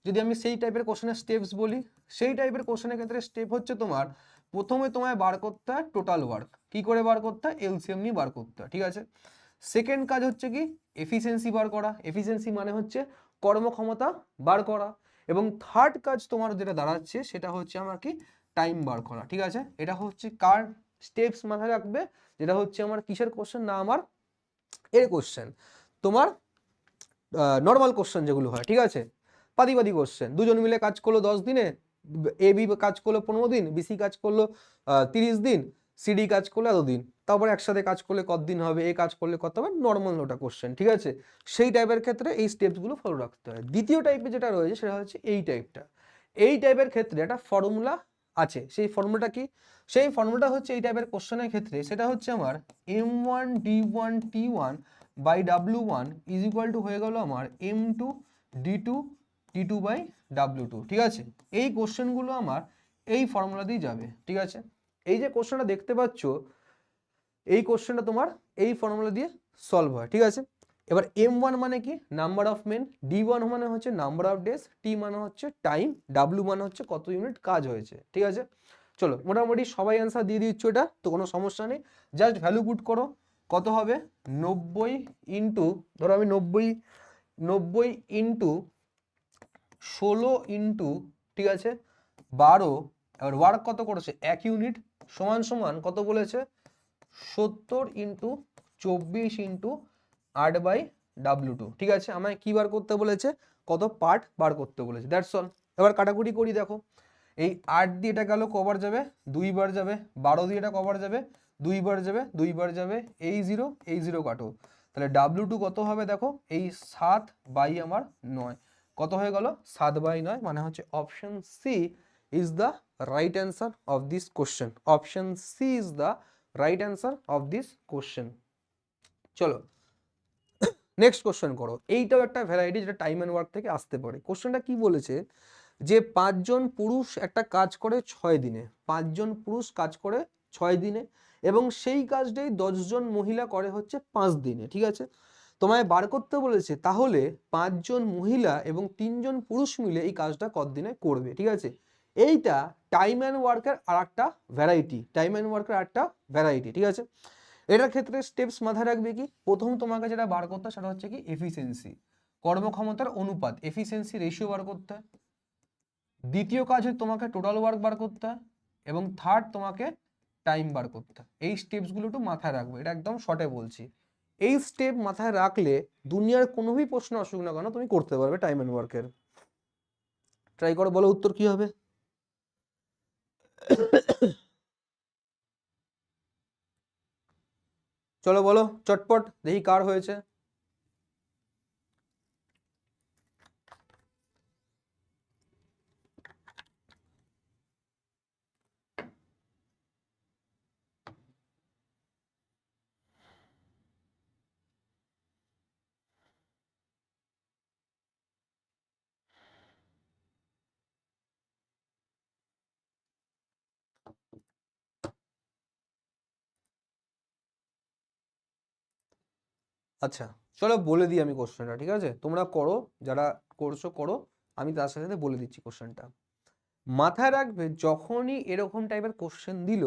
যদি আমি সেই টাইপের কোশ্চেনের স্টেপস বলি, সেই টাইপের কোশ্চেনের ক্ষেত্রে স্টেপ হচ্ছে তোমার প্রথমে তোমায় বার করতে হয় টোটাল ওয়ার্ক, কি করে বার করতে হয়, এলসিএম নিয়ে বার করতে হয়, ঠিক আছে। সেকেন্ড কাজ হচ্ছে কি, এফিসিয়েন্সি বার করা, এফিসিয়েন্সি মানে হচ্ছে কর্মক্ষমতা বার করা। এবং থার্ড কাজ তোমার যেটা দাঁড়াচ্ছে সেটা হচ্ছে আমার কি, টাইম বার করা, ঠিক আছে। এটা হচ্ছে কার স্টেপস মাথায় রাখবে, যেটা হচ্ছে আমার কিসের কোশ্চেন না, আমার এর কোশ্চেন, তোমার নর্মাল কোশ্চেন যেগুলো হয়, ঠিক আছে। পাদিবাদি কোশ্চেন, দুজন মিলে কাজ করলো 10 দিনে, এ বি কাজ করলো 15 দিন, বিসি কাজ করলো 30 দিন, সিডি কাজ করলো এতদিন, তারপরে একসাথে কাজ করলে কতদিন হবে, এ কাজ করলে কত হবে, নর্মাল ওটা কোশ্চেন, ঠিক আছে। সেই টাইপের ক্ষেত্রে এই স্টেপসগুলো ফলো রাখতে হয়। দ্বিতীয় টাইপে যেটা রয়েছে সেটা হচ্ছে এই টাইপটা, এই টাইপের ক্ষেত্রে একটা ফর্মুলা আছে, সেই ফর্মুলাটা কি, সেই ফর্মুলাটা হচ্ছে এই টাইপের কোশ্চেনের ক্ষেত্রে সেটা হচ্ছে আমার m1d1t1 by w1 is equal to হয়ে গেল আমার m2 d2 t2 by w2, ঠিক আছে। এই কোশ্চেনগুলো আমার এই ফর্মুলা দিয়ে যাবে, ঠিক আছে। এই যে কোশ্চেনটা দেখতে পাচ্ছ, এই কোশ্চেনটা তোমার এই ফর্মুলা দিয়ে সলভ হয়, ঠিক আছে। এবার m1 মানে কি, নাম্বার অফ মেন, d1 মানে হচ্ছে নাম্বার অফ ডেজ, t মানে হচ্ছে টাইম, w মানে হচ্ছে কত ইউনিট কাজ হয়েছে, ঠিক আছে। চলো মোটামুটি সবাই অ্যান্সার দিয়ে দিচ্ছ, এটা তো কোনো সমস্যা নেই, জাস্ট ভ্যালু পুট করো। কত হবে 90 ইন্টু, ধরো আমি 90 ইন্টু 16 ইন্টু, ঠিক আছে 12, এবার ওয়ার্ক কত করেছে 1 ইউনিট, সমান সমান কত বলেছে 70 ইন্টু 24 ইন্টু 8/w2, ঠিক আছে। আমায় কি বার করতে বলেছে, কত পার্ট বার করতে বলেছে, দ্যাটস অল। এবার কাটাকুটি করি, দেখো এই 8 দিয়ে এটা গেল কবার যাবে, 2 বার যাবে, 12 দিয়ে এটা কবার যাবে, 2 বার যাবে, 2 বার যাবে, এই 0 কাটো, তাহলে w2 কত হবে, দেখো এই 7 বাই আমার 9, কত হয়ে গেল 7/9, মানে হচ্ছে option C is the right answer of this question, option C is the right answer of this question. চলো নেক্সট কোশ্চেন করো, এইটাও একটা ভ্যারাইটি যেটা টাইম অ্যান্ড ওয়ার্ক থেকে আসতে পারে। কোশ্চেনটা কি বলেছে, যে 5 জন পুরুষ একটা কাজ করে 6 দিনে, 5 জন পুরুষ কাজ করে 6 দিনে, এবং সেই কাজটাই 10 জন মহিলা করে হচ্ছে 5 দিনে, ঠিক আছে। তোমায় বার করতে বলেছে তাহলে 5 জন মহিলা এবং 3 জন পুরুষ মিলে এই কাজটা কত দিনে করবে, ঠিক আছে। এইটা টাইম অ্যান্ড ওয়ার্কের আর একটা ভ্যারাইটি, টাইম অ্যান্ড ওয়ার্কের একটা ভ্যারাইটি, ঠিক আছে। এটার ক্ষেত্রে স্টেপস মাথায় রাখবে কি, প্রথম তোমাকে যেটা বার করতে সেটা হচ্ছে কি এফিসিয়েন্সি, কর্মক্ষমতার অনুপাত এফিসিয়েন্সি রেশিও বার করতে হয়। দ্বিতীয় কাজে তোমাকে টোটাল ওয়ার্ক বার করতে হয় এবং থার্ড তোমাকে টাইম বার করতে হয়। এই স্টেপসগুলো একটু মাথায় রাখবে, এটা একদম শর্টে বলছি। এই স্টেপ মাথায় রাখলে দুনিয়ার কোনোই প্রশ্ন আসুক না কেন তুমি করতে পারবে টাইম অ্যান্ড ওয়ার্কের। ট্রাই করো, বলো উত্তর কি হবে। চলো বলো চটপট, দেখি কার হয়েছে। আচ্ছা চলো বলে দিই আমি কোশ্চেনটা, ঠিক আছে? তোমরা করো, যারা করছো করো, আমি তার সাথে সাথে বলে দিচ্ছি কোশ্চেনটা। মাথায় রাখবে যখনই এরকম টাইপের কোশ্চেন দিল,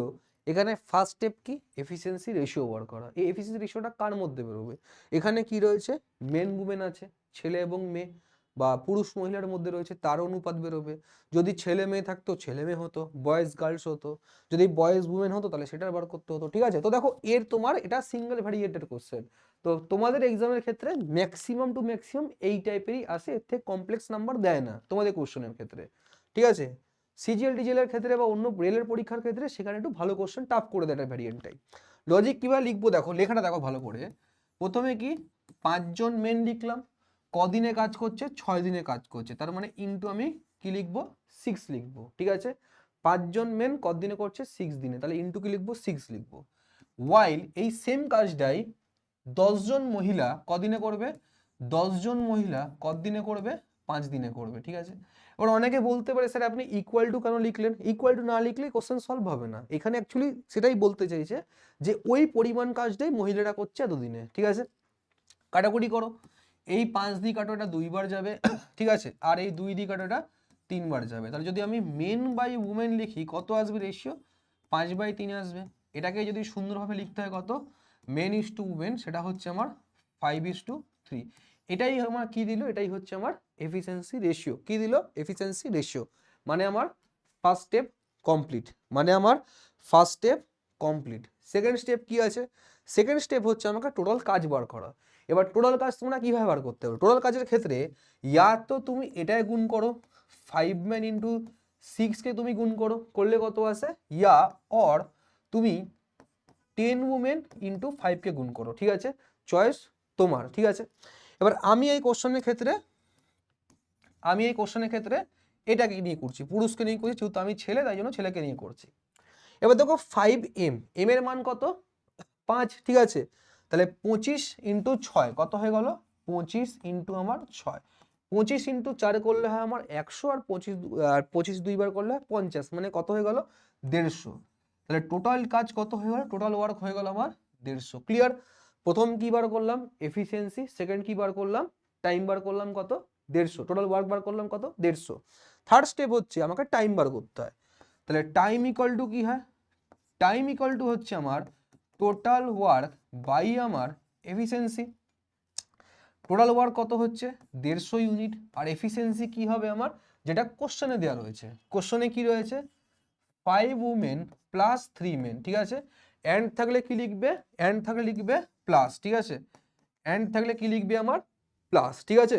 এখানে ফার্স্ট স্টেপ কি, এফিসিয়েন্সি রেশিও বার করা। এই এফিসিয়েন্সি রেশিওটা কার মধ্যে বেরোবে? এখানে কি রয়েছে, মেন উমেন আছে, ছেলে এবং মেয়ে বা পুরুষ মহিলার মধ্যে রয়েছে, তার অনুপাত বেরোবে। যদি ছেলে মেয়ে থাকতো ছেলে মেয়ে হতো, বয়েজ গার্লস হতো, যদি বয়েজ উমেন হতো তাহলে সেটা বার করতে হতো, ঠিক আছে? তো দেখো এর তোমার এটা সিঙ্গেল ভ্যারিয়েটেড কোশ্চেন। তো তোমাদের এক্সামের ক্ষেত্রে ম্যাক্সিমাম টু ম্যাক্সিমাম এই টাইপেরই আসে, এর থেকে কমপ্লেক্স নাম্বার দেয় না তোমাদের কোশ্চেনের ক্ষেত্রে, ঠিক আছে? সিজিএল টিজিএল এর ক্ষেত্রে বা অন্য রেলের পরীক্ষার ক্ষেত্রে সেখানে একটু ভালো কোশ্চেন টাফ করে দেয় ভ্যারিয়েন্টটাই। লজিক কিভাবে লিখবো দেখো, লেখাটা দেখো ভালো করে। প্রথমে কি, 5 জন মেন লিখলাম, কদিনে কাজ করছে, 6 দিনে কাজ করছে, তার মানে ইনটু আমি কি লিখবো, 6 লিখবো, ঠিক আছে? 5 জন মেন কদিনে করছে, 6 দিনে, তাহলে ইনটু কি লিখবো, 6 লিখবো। ওয়াইল এই সেম কাজটাই 10 জন মহিলা কদিনে করবে, 10 জন মহিলা কদিনে করবে, 5 দিনে করবে, ঠিক আছে? এবার অনেকে বলতে পারে স্যার আপনি ইকুয়াল টু কেন লিখলেন? ইকুয়াল টু না লিখলে কোশ্চেন সলভ হবে না। এখানে অ্যাকচুয়ালি সেটাই বলতে চাইছে যে ওই পরিমাণ কাজটাই মহিলারা করছে এতদিনে, ঠিক আছে? কাটাকুটি করো, এই 5 দিয়ে কাটো, এটা 2বার যাবে, ঠিক আছে? আর এই 2 দিয়ে কাটো, এটা 3বার যাবে। তাহলে যদি আমি মেন বাই উমেন লিখি কত আসবে রেশিও, 5/3 আসবে। এটাকে যদি সুন্দরভাবে লিখতে হয় কত, মেন ইস টু উমেন, সেটা হচ্ছে আমার 5:3। এটাই আমার কি দিল, এটাই হচ্ছে আমার এফিসিয়েন্সি রেশিও। কি দিল, এফিসিয়েন্সি রেশিও। মানে আমার ফার্স্ট স্টেপ কমপ্লিট, মানে আমার first step complete. Second step কি আছে, সেকেন্ড স্টেপ হচ্ছে আমাকে টোটাল কাজ বার করা। এবার টোটাল কাজ তোমরা কিভাবে বার করতে হবে? টোটাল কাজের ক্ষেত্রে ইয়া তো তুমি এটাই গুণ করো, 5 ম্যান ইন্টু 6কে তুমি গুণ করো, করলে কত আসে, ইয়া অর তুমি 10 উমেন ইন্টু 5কে গুণ করো, ঠিক আছে? চয়েস তোমার, ঠিক আছে? এবার আমি এই কোশ্চেনের ক্ষেত্রে এটাকে নিয়ে করছি, পুরুষকে নিয়ে করছি, যেহেতু আমি ছেলে তাই জন্য ছেলেকে নিয়ে করছি। এবার দেখো 5m, এম এর মান কত, 5, ঠিক আছে? তাহলে 25 ইন্টু 6 কত হয়ে গেল, 25 ইন্টু আমার 6, 25 ইন্টু 4 করলে হয় আমার 100, আর 25 দুইবার করলে হয় 50, মানে কত হয়ে গেল, 150। তাহলে টোটাল কাজ কত হয়ে গেল, টোটাল ওয়ার্ক হয়ে গেল আমার 150। ক্লিয়ার? প্রথম কি বার করলাম, এফিসিয়েন্সি, সেকেন্ড কি বার করলাম, টাইম বার করলাম কত, 150, টোটাল ওয়ার্ক বার করলাম কত, 150। থার্ড স্টেপ হচ্ছে আমাকে টাইম বার করতে হয়। তাহলে টাইম ইকুয়াল টু কি হয়, টাইম ইকুয়াল টু হচ্ছে আমার টোটাল ওয়ার্ক বাই আমার এফিসিয়েন্সি। টোটাল ওয়ার্ক কত হচ্ছে, 150 ইউনিট, আর এফিসিয়েন্সি কি হবে আমার, যেটা কোশ্চেনে দেওয়া রয়েছে। কোশ্চেনে কি রয়েছে, 5 উমেন প্লাস 3 মেন, ঠিক আছে? এন্ড থাকলে কি লিখবে, এন্ড থাকলে লিখবে প্লাস, ঠিক আছে? এন্ড থাকলে কি লিখবে আমার, প্লাস, ঠিক আছে?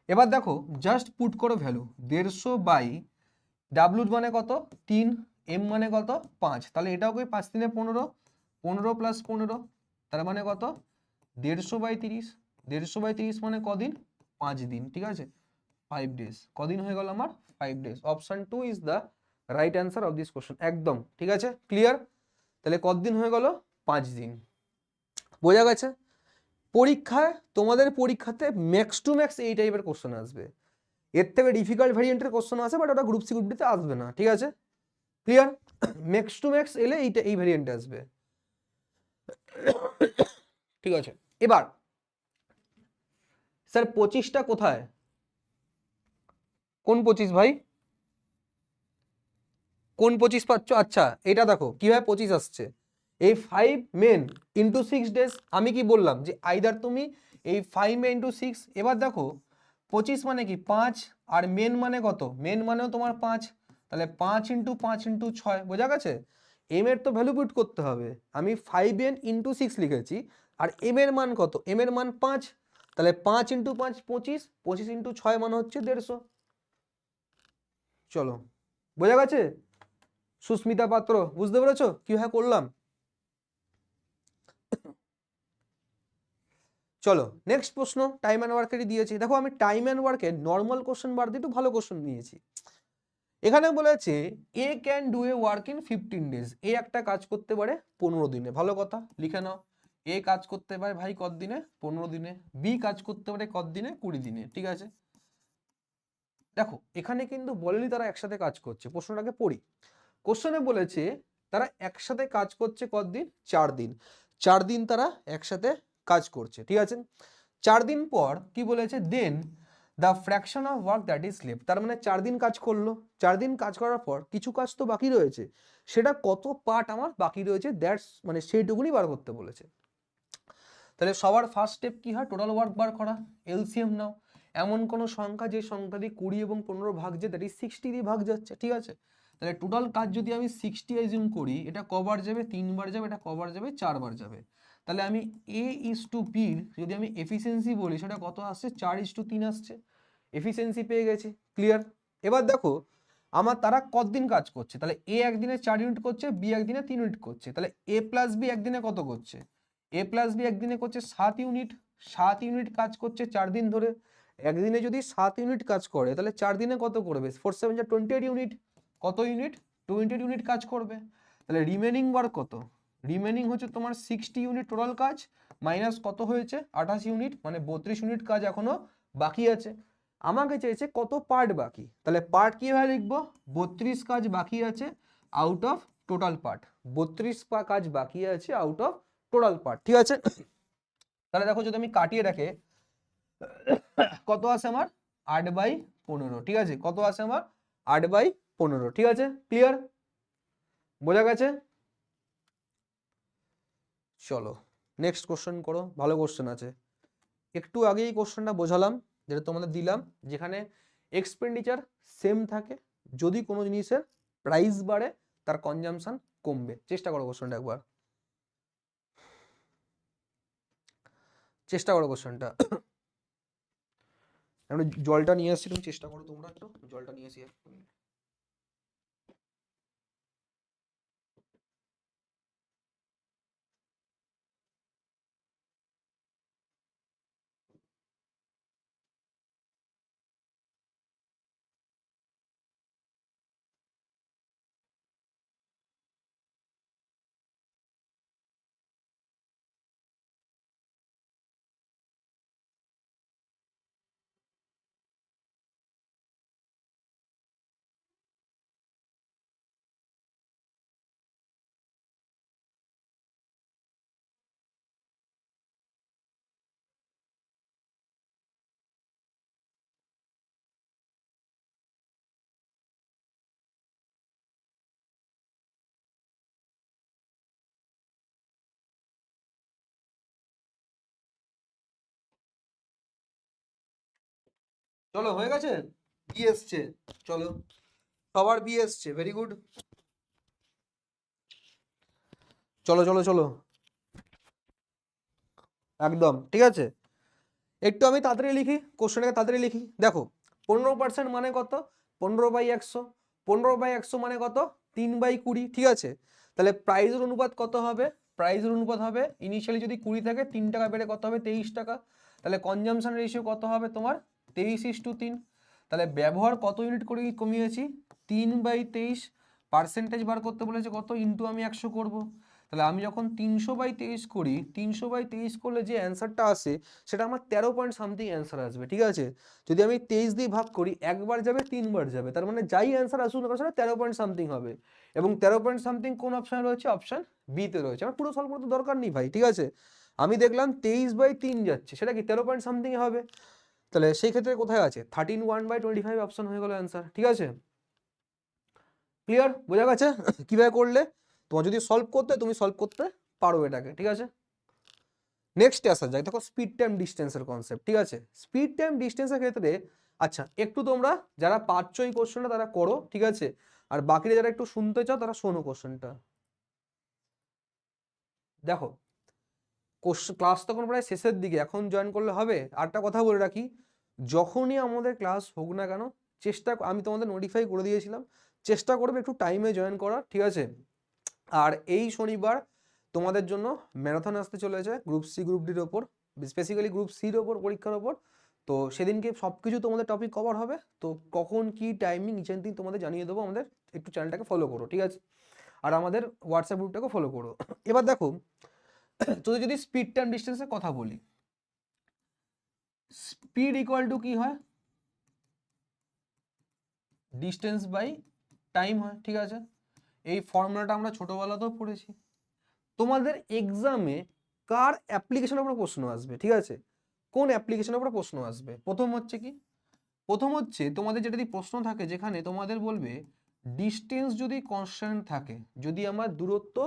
এবার দেখো জাস্ট পুট করো ভ্যালু, 150 বাই ডাব্লু মানে কত, 3, এম মানে কত, 5, তাহলে এটাও কি 5 3 15, 15 প্লাস 15, তার মানে কত, 150/30, 150/30 মানে কদিন, 5 দিন, ঠিক আছে? 5 ডেজ, কদিন হয়ে গেল আমার, 5 days. Option 2 is the right answer of this question, একদম ঠিক আছে, ক্লিয়ার? তাহলে কতদিন হয়ে গেল, 5 দিন। বোঝা গেছে? পরীক্ষায়, তোমাদের পরীক্ষাতে ম্যাক্স টু ম্যাক্স এই টাইপের কোশ্চেন আসবে। এর থেকে ডিফিকাল্ট ভ্যারিয়েন্টের কোশ্চেন আসে, বাট ওটা গ্রুপ সি গ্রুপ ডিতে আসবে না, ঠিক আছে? ক্লিয়ার? ম্যাক্স টু ম্যাক্স এলে এই ভ্যারিয়েন্টে আসবে, ঠিক আছে? এবার স্যার 25টা কোথায়, কোন 25 ভাই, কোন 25 পাচ্ছ? আচ্ছা এটা দেখো কিভাবে 25 আসছে, এই 5 মেন ইন্টু 6 ডেজ। আমি কি বললাম যে আইদার তুমি এই 5 ইন্টু 6। এবার দেখো 25 মানে কি 5, আর মেন মানে কত, মেন মানেও তোমার 5, তাহলে 5 ইন্টু 5 ইন্টু 6, বোঝা গেছে? এম এর তো ভ্যালু পুট করতে হবে, আমি 5n ইন্টু 6 লিখেছি, আর এম এর মান কত, এম এর মান 5, তাহলে 5 ইন্টু 5 25, 25 ইন্টু 6 মানে হচ্ছে 150। চলো, বোঝা গেছে? সুস্মিতা পাত্র, বুঝতে পেরেছো কিভাবে করলাম? চলো নেক্সট প্রশ্ন, টাইম অ্যান্ড ওয়ার্কেরই দিয়েছি। দেখো আমি টাইম অ্যান্ড ওয়ার্কের নর্মাল কোশ্চেন বাদ দিয়ে একটু ভালো কোশ্চেন নিয়েছি। এখানে বলেছে A can do a work in 15 days, A একটা কাজ করতে পারে 15 দিনে। ভালো কথা, লিখে নাও। এ কাজ করতে পারে ভাই কত দিনে? 15 দিনে। বি কাজ করতে পারে কত দিনে? 20 দিনে। ঠিক আছে, দেখো এখানে কিন্তু বলেনি তারা একসাথে কাজ করছে। প্রশ্নটাকে পড়ি। কোশ্চেনে বলেছে তারা একসাথে কাজ করছে কতদিন? 4 দিন। 4 দিন তারা একসাথে কাজ করছে, ঠিক আছে। 4 দিন পর কি বলেছে? Then the fraction of work that is left. তার মানে 4 দিন কাজ করলো, 4 দিন কাজ করার পর কিছু কাজ তো বাকি রয়েছে, সেটা কত পার্ট আমার বাকি রয়েছে, দ্যাটস মানে সেইটুকুনি বার করতে বলেছে। তাহলে সবার ফার্স্ট স্টেপ কি হয়? টোটাল ওয়ার্ক বার করা। এলসিএম নাও। এমন কোন সংখ্যা যে সংখ্যা দিয়ে 20 এবং 15 ভাগছে, দ্যাট ইজ 60 দিয়ে ভাগ যাচ্ছে, ঠিক আছে। তাহলে টোটাল কাজ যদি আমি 60 অ্যাজিউম করি, এটা কবার যাবে? 3 বার যাবে। এটা কবার যাবে? 4 বার যাবে। তাহলে আমি এ ইস টু বি যদি আমি এফিসিয়েন্সি বলি, সেটা কত আসছে? 4:3 আসছে। এফিসিয়েন্সি পেয়ে গেছি, ক্লিয়ার। এবার দেখো আমার তারা কতদিন কাজ করছে, তাহলে এ একদিনে 4 ইউনিট করছে, বি একদিনে 3 ইউনিট করছে, তাহলে এ প্লাস বি একদিনে কত করছে? এ প্লাস বি একদিনে করছে 7 ইউনিট। 7 ইউনিট কাজ করছে 4 দিন ধরে। একদিনে যদি 7 ইউনিট কাজ করে, তাহলে 4 দিনে কত করবে? 4 7 যা 28 ইউনিট। কত ইউনিট? 28 ইউনিট কাজ করবে। তাহলে রিমেনিং ওয়ার্ক কত? রিমেনিং হচ্ছে তোমার 60 ইউনিট টোটাল কাজ, মাইনাস কত হয়েছে? 28 ইউনিট, মানে 32 ইউনিট কাজ এখনো বাকি আছে। আমাকে চেয়েছে কত পার্ট বাকি, তাহলে পার্ট কিভাবে লিখবো? 32 কাজ বাকি আছে আউট অফ টোটাল পার্ট। 32 কাজ বাকি আছে আউট অফ টোটাল পার্ট, ঠিক আছে। তাহলে দেখো যদি আমি কাটিয়ে রাখে কত আছে আমার? 8/15, ঠিক আছে। কত আছে আমার? 8/15, ঠিক আছে, ক্লিয়ার, বোঝা গেছে? চলো নেক্সট কোশ্চেন করো, ভালো কোশ্চেন আছে। একটু আগে এই কোশ্চেনটা বোঝালাম, যেটা তোমাদের দিলাম, যেখানে এক্সপেন্ডিচার সেম থাকে, যদি কোনো জিনিসের প্রাইস বাড়ে তার কনজাম্পশন কমবে। চেষ্টা করো কোশ্চেনটা একবার, চেষ্টা করো কোশ্চেনটা। আমি জলটা নিয়ে আসছি, তুমি চেষ্টা করো, তোমরা একটু জলটা নিয়ে আসি। চলো হয়ে গেছে, বি এসছে, চলো সবার বি এসছে, ভেরি গুড। চলো চলো চলো, একদম ঠিক আছে। একটু আমি তাড়াতাড়ি লিখি, কোশ্চেনটাকে তাড়াতাড়ি লিখি। দেখো 15% মানে কত? 15/100। 15/100 মানে কত? 3/20, ঠিক আছে। তাহলে প্রাইজের অনুপাত কত হবে? প্রাইজের অনুপাত হবে, ইনিশিয়ালি যদি 20 থাকে 3 টাকা বেড়ে কত হবে? 23 টাকা। তাহলে কনজামশন রেশিও কত হবে তোমার? 23:3। তাহলে ব্যবহার কত ইউনিট করে কমিয়েছি? 3/23। পার্সেন্টেজ বার করতে বলেছে কত? ইন্টু আমি 100 করব। তাহলে আমি যখন 300/23 করি, 300/23 করলে যে অ্যান্সারটা আসে সেটা আমার 13 পয়েন্ট সামথিং অ্যান্সার আসবে, ঠিক আছে। যদি আমি 23 দিয়ে ভাগ করি, একবার যাবে 3 বার যাবে, তার মানে যাই অ্যান্সার আসুক না সেটা 13 পয়েন্ট সামথিং হবে। এবং 13 পয়েন্ট সামথিং কোন অপশানে রয়েছে? অপশান বিতে রয়েছে। আমার পুরো সলভ করতে দরকার নেই ভাই, ঠিক আছে। আমি দেখলাম 23/3 যাচ্ছে, সেটা কি 13 পয়েন্ট সামথিং হবে। তাহলে সেই ক্ষেত্রে কোথায় আছে? 13 অপশন হয়ে গেল অ্যান্সার, ঠিক আছে। ক্লিয়ার, বোঝা গেছে কিভাবে করলে? তোমার যদি সলভ করতে, তুমি সলভ করতে পারো এটাকে, ঠিক আছে। নেক্সট আসা যায়, দেখো স্পিড টাইম ডিস্টেন্সের কনসেপ্ট, ঠিক আছে। স্পিড টাইম ডিস্টেন্সের ক্ষেত্রে আচ্ছা একটু তোমরা যারা পারছো এই কোশ্চেনটা তারা করো, ঠিক আছে, আর বাকিরা যারা একটু শুনতে চাও তারা শোনো কোশ্চেনটা। দেখো ক্লাস তখন প্রায় শেষের দিকে, এখন জয়েন করলে হবে? আরেকটা কথা বলে রাখি, যখনই আমাদের ক্লাস হোক না কেন চেষ্টা, আমি তোমাদের নোটিফাই করে দিয়েছিলাম, চেষ্টা করবে একটু টাইমে জয়েন করার, ঠিক আছে। আর এই শনিবার তোমাদের জন্য ম্যারাথন আসতে চলেছে গ্রুপ সি গ্রুপ ডির ওপর, স্পেসিক্যালি গ্রুপ সির ওপর, পরীক্ষার ওপর। তো সেদিনকে সব কিছু তোমাদের টপিক কভার হবে, তো কখন কি টাইমিং ইচ এন্ড তোমাদের জানিয়ে দেবো। আমাদের একটু চ্যানেলটাকে ফলো করো, ঠিক আছে, আর আমাদের হোয়াটসঅ্যাপ গ্রুপটাকে ফলো করো। এবার দেখো তোদের যদি স্পিড টাইম ডিস্টেন্সের কথা বলি, স্পিড ইকুয়াল টু কি হয়? ডিস্টেন্স বাই টাইম হয়, ঠিক আছে। এই ফর্মুলাটা আমরা ছোটবেলাতেও পড়েছি। তোমাদের এক্সামে কার অ্যাপ্লিকেশনের উপর প্রশ্ন আসবে, ঠিক আছে, কোন অ্যাপ্লিকেশনের উপর প্রশ্ন আসবে? প্রথম হচ্ছে কি, প্রথম হচ্ছে তোমাদের যেটা যদি প্রশ্ন থাকে যেখানে তোমাদের বলবে ডিস্টেন্স যদি কনস্ট্যান্ট থাকে, যদি আমার দূরত্ব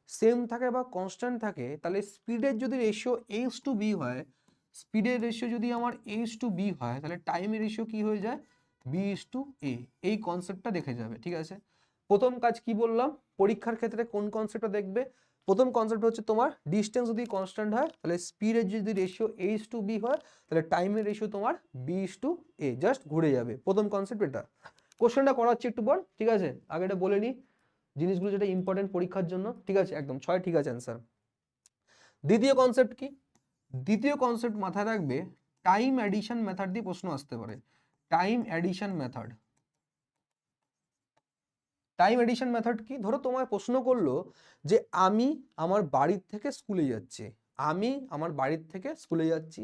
সেম থাকে বা কনস্ট্যান্ট থাকে, তাহলে স্পিডের যদি রেশিও h/b হয়, স্পিডের রেশিও যদি আমার h/b হয়, তাহলে টাইমের রেশিও কি হয়ে যায়? b/a। এই কনসেপ্টটা দেখে যাবে, ঠিক আছে। প্রথম কাজ কি বললাম, পরীক্ষার ক্ষেত্রে কোন কনসেপ্টটা দেখবে? প্রথম কনসেপ্ট হচ্ছে তোমার ডিস্টেন্স যদি কনস্ট্যান্ট হয়, তাহলে স্পিডের যদি রেশিও h/b হয়, তাহলে টাইমের রেশিও তোমার b/a, জাস্ট ঘুরে যাবে। প্রথম কনসেপ্ট এটা। কোশ্চেনটা করা হচ্ছে একটু পর, ঠিক আছে, আগে এটা বলে নিই জিনিসগুলো যেটা ইম্পর্টেন্ট পরীক্ষার জন্য, ঠিক আছে, একদম 6 ঠিক আছে অ্যান্সার। দ্বিতীয় কনসেপ্ট কি? দ্বিতীয় কনসেপ্ট মাথায় রাখবে, টাইম অ্যাডিশন মেথড দিয়ে প্রশ্ন আসতে পারে। Time addition method. Time addition method কি? ধরো তোমায় প্রশ্ন করলো যে আমি আমার বাড়ির থেকে স্কুলে যাচ্ছি, আমি আমার বাড়ির থেকে স্কুলে যাচ্ছি,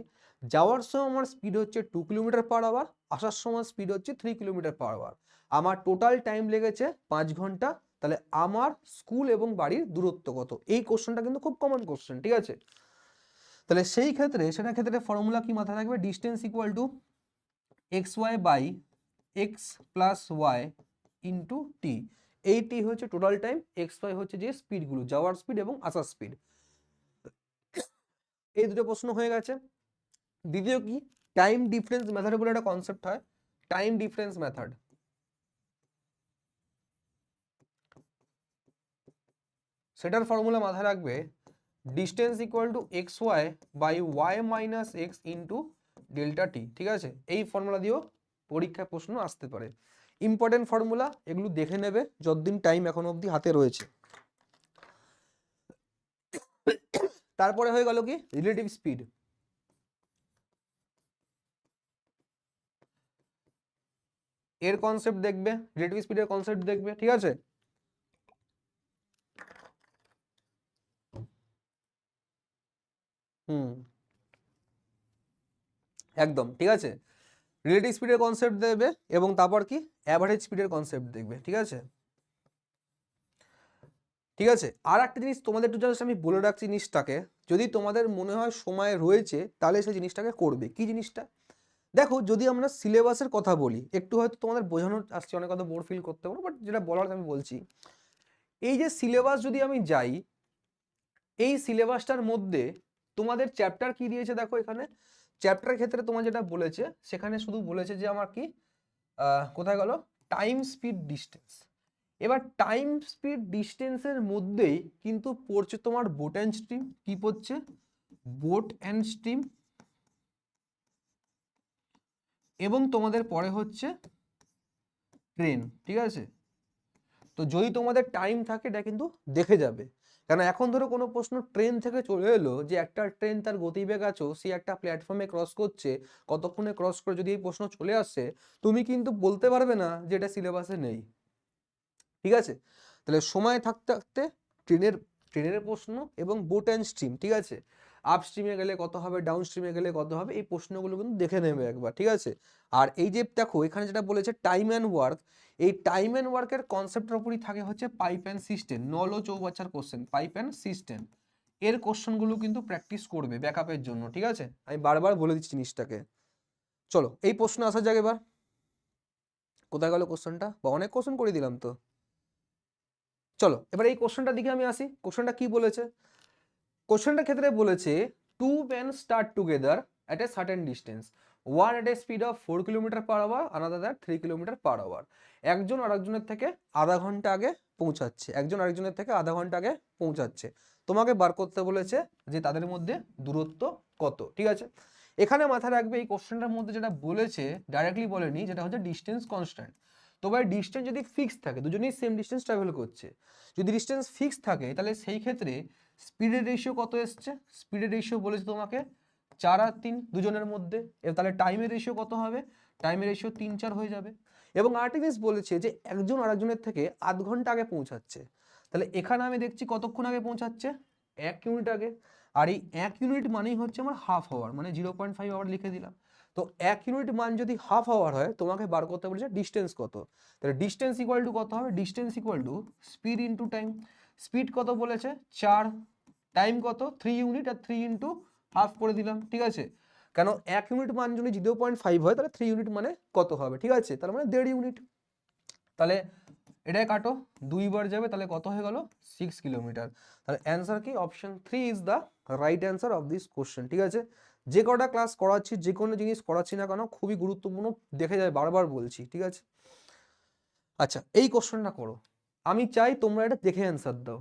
যাওয়ার সময় আমার স্পিড হচ্ছে 2 কিলোমিটার পার আওয়ার, আসার সময় স্পিড হচ্ছে 3 কিলোমিটার পার আওয়ার, আমার টোটাল টাইম লেগেছে 5 ঘন্টা, তাহলে আমার স্কুল এবং বাড়ির দূরত্ব কত? এই কোশ্চেনটা কিন্তু খুব কমন কোশ্চেন, ঠিক আছে। তাহলে সেই ক্ষেত্রে সেটার ক্ষেত্রে ফর্মুলা কি মাথায় রাখবে? Distance equal to xy by x plus y into t. এই টি হচ্ছে টোটাল টাইম, এক্স ওয়াই হচ্ছে যে স্পিডগুলো, যাওয়ার স্পিড এবং আসার স্পিড। এই দুটো প্রশ্ন হয়ে গেছে। দ্বিতীয় কি, টাইম ডিফারেন্স মেথড বলে একটা কনসেপ্ট হয়, টাইম ডিফারেন্স মেথড। সেটার ফর্মুলা মাথায় রাখবে, distance equal to x y by y minus x into delta t, ঠিক আছে। এই ফর্মুলা দিয়েও পরীক্ষায় প্রশ্ন আসতে পারে। ইম্পর্টেন্ট ফর্মুলা, এগুলো দেখে নেবে যতদিন টাইম এখন অবধি হাতে রয়েছে। তারপরে হয়ে গেল কি, রিলেটিভ স্পিড। এর কনসেপ্ট দেখবে, রিলেটিভ স্পিডের কনসেপ্ট দেখবে, ঠিক আছে। হুম, একদম ঠিক আছে। রিলেটিভ স্পিডের কনসেপ্ট দেখবে এবং তারপর কি, অ্যাভারেজ স্পিডের কনসেপ্ট দেখবে, ঠিক আছে। ঠিক আছে, আর একটা জিনিস তোমাদের একটু জাস্ট আমি বলে রাখছি জিনিসটাকে, যদি তোমাদের মনে হয় সময় রয়েছে তাহলে সেই জিনিসটাকে করবে। কি জিনিসটা? দেখো যদি আমরা সিলেবাসের কথা বলি, একটু হয়তো তোমাদের বোঝানোর আসছে, অনেক কথা বোর ফিল করতে পারো, বাট যেটা বলার আমি বলছি, এই যে সিলেবাস যদি আমি যাই, এই সিলেবাসটার মধ্যে তোমাদের চ্যাপ্টার কি দিয়েছে দেখো এখানে। চ্যাপ্টার ক্ষেত্রে তোমার যেটা বলেছে সেখানে শুধু বলেছে যে আমার কি কোথায় গেল, টাইম স্পিড ডিস্টেন্স। এবার টাইম স্পিড ডিস্টেন্সের মধ্যেই কিন্তু পড়ছে তোমার বোট অ্যান্ড স্ট্রিম। কি পড়ছে? Boat and stream. এবং তোমাদের পরে হচ্ছে ট্রেন, ঠিক আছে। তো যদি তোমাদের টাইম থাকে এটা কিন্তু দেখে যাবে, কারণ এখন ধরো কোনো প্রশ্ন ট্রেন থেকে চলে এলো যে একটা ট্রেন তার গতিবেগ আছে, সে একটা প্ল্যাটফর্মে ক্রস করছে, কতক্ষণে ক্রস করে, যদি এই প্রশ্ন চলে আসে তুমি কিন্তু বলতে পারবে না যে এটা সিলেবাসে নেই, ঠিক আছে। তাহলে সময় থাকতে থাকতে ট্রেনের ট্রেনের প্রশ্ন এবং বোট অ্যান্ড স্ট্রিম, ঠিক আছে, আপ স্ট্রিমে গেলে কত হবে, ডাউন স্ট্রিমে গেলে কত হবে, এই প্রশ্নগুলো কিন্তু দেখে নেবে একবার, ঠিক আছে। আর এই যে দেখো এখানে যেটা বলেছে টাইম অ্যান্ড ওয়ার্ক, এই টাইম অ্যান্ড ওয়ার্কের কনসেপ্টের উপরই থাকে হচ্ছে পাইপ অ্যান্ড সিস্টেম, নল ও চৌবাচ্চার কোশ্চেন, পাইপ অ্যান্ড সিস্টেম। এর কোশ্চেনগুলো কিন্তু প্র্যাকটিস করবে ব্যাকআপের জন্য, ঠিক আছে, আমি বারবার বলে দিচ্ছি জিনিসটাকে। চলো এই প্রশ্ন আসা যাক এবার। কোথায় গেল কোশ্চেনটা, বা অনেক কোশ্চেন করে দিলাম তো। চলো এবার এই কোশ্চেনটার দিকে আমি আসি। কোশ্চেনটা কি বলেছে? কোশ্চেনটার ক্ষেত্রে বলেছে two men start together at a certain distance, one at a speed of 4 km/h, another at 3 km/h. একজন আরেকজনের থেকে আধা ঘন্টা আগে পৌঁছাচ্ছে, একজন আরেকজনের থেকে আধা ঘন্টা আগে পৌঁছাচ্ছে, তোমাকে বার করতে বলেছে যে তাদের মধ্যে দূরত্ব কত। ঠিক আছে, এখানে মাথায় রাখবে এই কোশ্চেনটার মধ্যে যেটা বলেছে ডাইরেক্টলি বলেনি, যেটা হচ্ছে ডিস্টেন্স কনস্ট্যান্ট। তো ভাই ডিস্টেন্স যদি ফিক্স থাকে, দুজনেই সেম ডিস্টেন্স ট্রাভেল করছে, যদি ডিস্টেন্স ফিক্স থাকে তাহলে সেই ক্ষেত্রে স্পিডের রেশিও কত এসছে, স্পিডের রেশিও বলেছে তোমাকে 4 আর 3 দুজনের মধ্যে, তাহলে টাইমের রেশিও কত হবে, টাইমের রেশিও 3-4 হয়ে যাবে। এবং আরেকটা জিনিস বলেছে যে একজন আরেকজনের থেকে আধ ঘন্টা আগে পৌঁছাচ্ছে, তাহলে এখানে আমি দেখছি কতক্ষণ আগে পৌঁছাচ্ছে, 1 ইউনিট আগে। আর এই 1 ইউনিট মানেই হচ্ছে আমার হাফ আওয়ার, মানে 0.5 আওয়ার লিখে দিলাম। তো 1 ইউনিট মান যদি হাফ আওয়ার হয়, তোমাকে বার করতে বলেছে ডিস্টেন্স কত। তাহলে ডিস্টেন্স ইকুয়াল টু কত হবে, distance equal two speed into time. Speed কত বলেছে 4, টাইম কত 3 ইউনিট, আর 3 ইন্টু হাফ করে দিলাম। ঠিক আছে, কেন 1 ইউনিট মান যদি 0.5 হয় তাহলে 3 ইউনিট মানে কত হবে, ঠিক আছে, তার মানে 1.5 ইউনিট। তাহলে এটাই কাটো, 2 বার যাবে, তাহলে কত হয়ে গেল 6 কিলোমিটার। তাহলে অ্যান্সার কি, option 3 is the right answer of this question. ঠিক আছে, যে কটা ক্লাস করাচ্ছি, যে কোনো জিনিস করাচ্ছি না কেন, খুবই গুরুত্বপূর্ণ, দেখে যায়, বারবার বলছি। ঠিক আছে, আচ্ছা এই কোশ্চেনটা করো, আমি চাই তোমরা এটা দেখে অ্যান্সার দাও।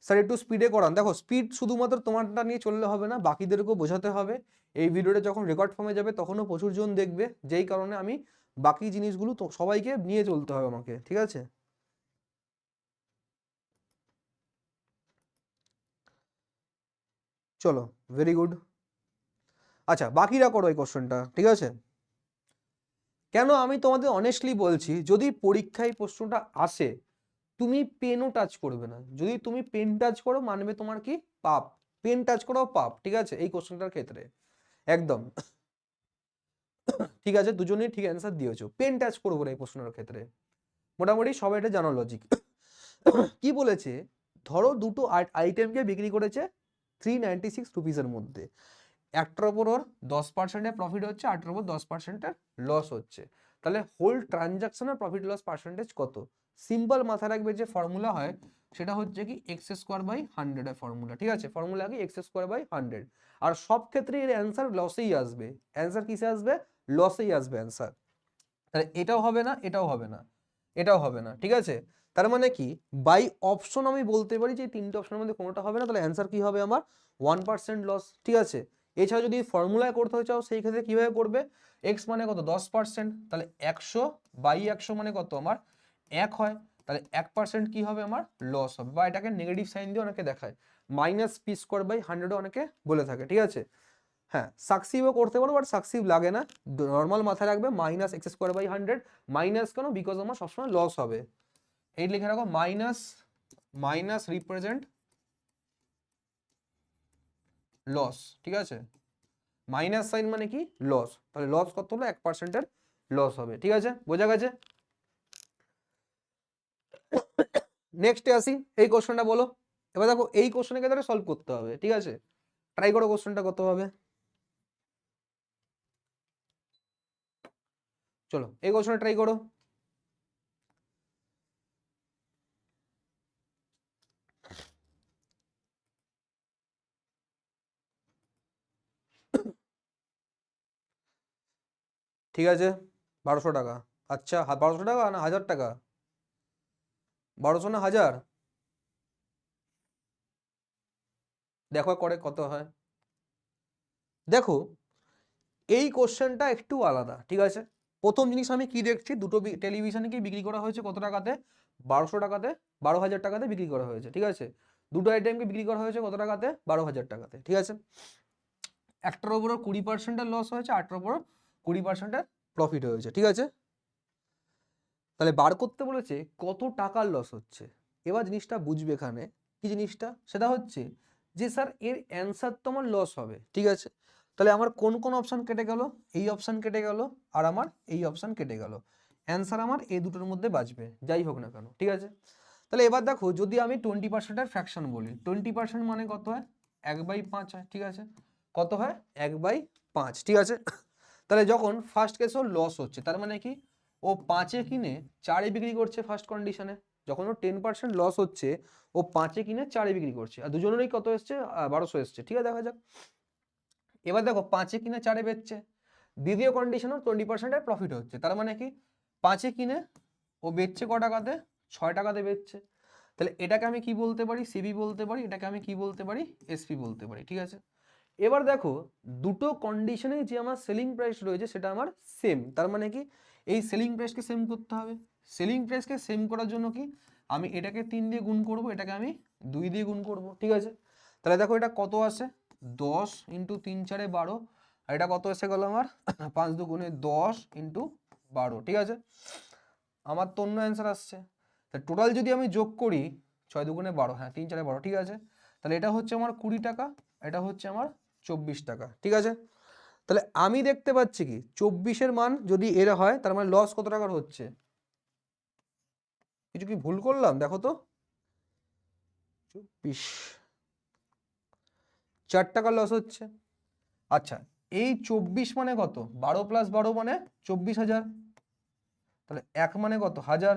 স্যার একটু স্পিডে করান। দেখো স্পিড শুধুমাত্র তোমারটা নিয়ে চললে হবে না, বাকিদেরকেও বোঝাতে হবে। এই ভিডিওটা যখন রেকর্ড ফর্মে যাবে তখনও প্রচুর জন দেখবে, যেই কারণে আমি বাকি জিনিসগুলো তো সবাইকে নিয়ে চলতে হবে আমাকে। ঠিক আছে, চলো, ভেরি গুড। আচ্ছা বাকিরা করো এই কোশ্চেনটা। ঠিক আছে, কেন আমি তোমাদের অনেস্টলি বলছি, যদি পরীক্ষায় প্রশ্নটা আসে, তুমি পেনও টাচ করবে না। যদি তুমি পেন টাচ করো মানবে তোমার কি পাপ, পেন টাচ করাও পাপ। ঠিক আছে, এই কোশ্চেনটার ক্ষেত্রে একদম ঠিক আছে, দুজনেই ঠিক অ্যান্সার দিয়েছো, পেন টাচ করবো না এই প্রশ্নের ক্ষেত্রে। মোটামুটি সবাই এটা জানো লজিক। কি বলেছে, ধরো দুটো আইটেমকে বিক্রি করেছে 396 রুপিসের মধ্যে, একটার ওপর ওর 10%-এর প্রফিট হচ্ছে, আটটার ওপর 10%-এর লস হচ্ছে, তাহলে হোল ট্রানজাকশনের প্রফিট লস পার্সেন্টেজ কত। সিম্পল মাথায় রাখবে যে ফর্মুলা হয় সেটা হচ্ছে কি x²/100 এর ফর্মুলা। ঠিক আছে, ফর্মুলা কি x²/100, আর সব ক্ষেত্রে এর অ্যান্সার লসেই আসবে। অ্যান্সার কিসে আসবে, লসেই আসবে অ্যান্সার। তাহলে এটাও হবে না, এটাও হবে না, এটাও হবে না। ঠিক আছে, তার মানে কি বাই অপশন আমি বলতে পারি যে তিনটে অপশনের মধ্যে কোনোটা হবে না, তাহলে অ্যান্সার কি হবে আমার 1% লস। ঠিক আছে, এছাড়া যদি ফর্মুলায় করতে চাও সেই ক্ষেত্রে কিভাবে করবে, এক্স মানে কত 10%, তাহলে 100/100 মানে কত আমার 1 হয়, তাহলে 1% কি হবে আমার লস হবে, বা এটাকে নেগেটিভ সাইন দিয়ে অনেকে দেখায়, -p²/100 অনেকে বলে থাকে। ঠিক আছে, হ্যাঁ সাকসিভও করতে পারো, বাট সাকসিভ লাগে না, নর্মাল মাথায় রাখবে -x²/100, মাইনাস কেন, বিকজ আমার সবসময় লস হবে। এই লিখে রাখো, মাইনাস, মাইনাস রিপ্রেজেন্ট লস। ঠিক আছে, মাইনাস সাইন মানে কি লস, তাহলে লস কত হলো 1%-এর লস হবে। ঠিক আছে, বোঝা গেছে। নেক্সটে আসি, এই কোশ্চেনটা বলো। এবার দেখো এই কোশ্চেনকে তাহলে সলভ করতে হবে। ঠিক আছে, ট্রাই করো কোশ্চেনটা কত হবে। চলো এই কোশ্চেনটা ট্রাই করো। ঠিক আছে, 1200 টাকা। আচ্ছা 1200 টাকা না 1000 টাকা, 1200 না 1000, দেখো করে কত হয়। দেখো এই কোশ্চেনটা একটু আলাদা। ঠিক আছে, প্রথম জিনিস আমি কি দেখছি, দুটো টেলিভিশনকে বিক্রি করা হয়েছে কত টাকাতে, 1200 টাকাতে, 12,000 টাকাতে বিক্রি করা হয়েছে। ঠিক আছে, দুটো আইটেমকে বিক্রি করা হয়েছে কত টাকাতে, 12,000 টাকাতে। ঠিক আছে, একটার ওপর 20%-এর লস হয়েছে, আটটার ওপর 20%-এর প্রফিট হয়েছে। ঠিক আছে, তাহলে বার করতে বলেছে কত টাকার লস হচ্ছে। এবার জিনিসটা বুঝবে এখানে কি জিনিসটা, সেটা হচ্ছে যে স্যার এর অ্যান্সার তো আমার লস হবে। ঠিক আছে, তাহলে আমার কোন কোন অপশন কেটে গেল, এই অপশন কেটে গেল, আর আমার এই অপশন কেটে গেল, অ্যান্সার আমার এই দুটোর মধ্যে বাঁচবে যাই হোক না কেন। ঠিক আছে, তাহলে এবার দেখো যদি আমি 20%-এর ফ্র্যাকশন বলি, 20% মানে কত হয় 1/5 হয়। ঠিক আছে, কত হয় 1/5। ঠিক আছে, তাহলে যখন ফার্স্ট কেস লস হচ্ছে, তার মানে কি ও 5-এ কিনে 4-এ বিক্রি করছে ফার্স্ট কন্ডিশনে, যখন ওর 10% লস হচ্ছে, ও 5-এ কিনে 4-এ বিক্রি করছে, আর দুজনেরই কত এসছে, 1200 এসছে। ঠিক আছে, দেখা যাক। এবার দেখো 5-এ কিনে 4-এ বেচছে, দ্বিতীয় কন্ডিশনও 20% প্রফিট হচ্ছে। তার মানে কি, 5-এ কিনে ও বেচছে ক টাকাতে, 6 টাকাতে বেচছে। তাহলে এটাকে আমি কি বলতে পারি, সিবি বলতে পারি, এটাকে আমি কি বলতে পারি, এসপি বলতে পারি। ঠিক আছে, এবার দেখো দুটো কন্ডিশনে যে আমার সেলিং প্রাইস রয়েছে সেটা আমার সেম। তার মানে কি, এই সেলিং প্রাইসকে সেম করতে হবে। সেলিং প্রাইসকে সেম করার জন্য কি, আমি এটাকে 3 দিয়ে গুণ করব, এটাকে আমি 2 দিয়ে গুণ করব। ঠিক আছে, তাহলে দেখো এটা কত আসে, 10 × 3 × 4 = 12, আর এটা কত এসে গেল আমার 5 × 2 = 10 × 12। ঠিক আছে, আমার তো অন্য অ্যান্সার আসছে। তাহলে টোটাল যদি আমি যোগ করি, 6 × 2 = 12, হ্যাঁ 3 × 4 = 12। ঠিক আছে, তাহলে এটা হচ্ছে আমার 20 টাকা, এটা হচ্ছে আমার 24 টাকা। ঠিক আছে, তাহলে আমি দেখতে পাচ্ছি কি 24-এর মান যদি এর হয়, তার মানে লস কত টাকার হচ্ছে, কিছু কি ভুল করলাম দেখো তো, 24, 4 টাকার লস হচ্ছে। আচ্ছা, এই 24 মানে কত, 12 + 12 মানে 24,000, তাহলে 1 মানে কত, 1000,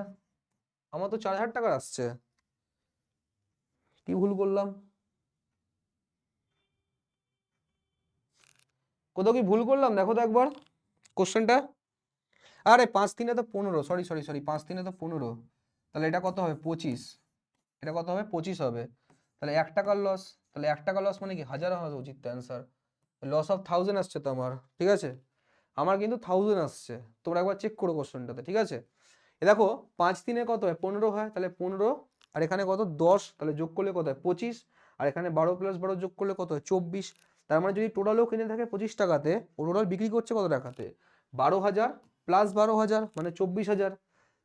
আমার তো 4000 টাকার আসছে, কি ভুল করলাম, কোথাও কি ভুল করলাম দেখো তো একবার কোশ্চেনটা। আরে 5 × 3 = 15, সরি সরি সরি, 5 × 3 = 15, তাহলে এটা কত হবে, 25, এটা কত হবে, 25 হবে। তাহলে 1 টাকার লস, তাহলে 1 টাকার লস মানে কি 1000 হওয়া উচিত তো অ্যান্সার, লস অফ 1000 আসছে তো আমার। ঠিক আছে, আমার কিন্তু 1000 আসছে, তোমরা একবার চেক করো কোশ্চেনটাতে। ঠিক আছে, এ দেখো 5 × 3 কত হয়, 15 হয়, তাহলে 15, আর এখানে কত 10, তাহলে যোগ করলে কত হয় 25, আর এখানে 12 + 12 যোগ করলে কত হয় 24। তার মানে যদি টোটালও কিনে থাকে 25 টাকাতে, ও টোটাল বিক্রি করছে কত টাকাতে, 12,000 + 12,000 মানে 24,000।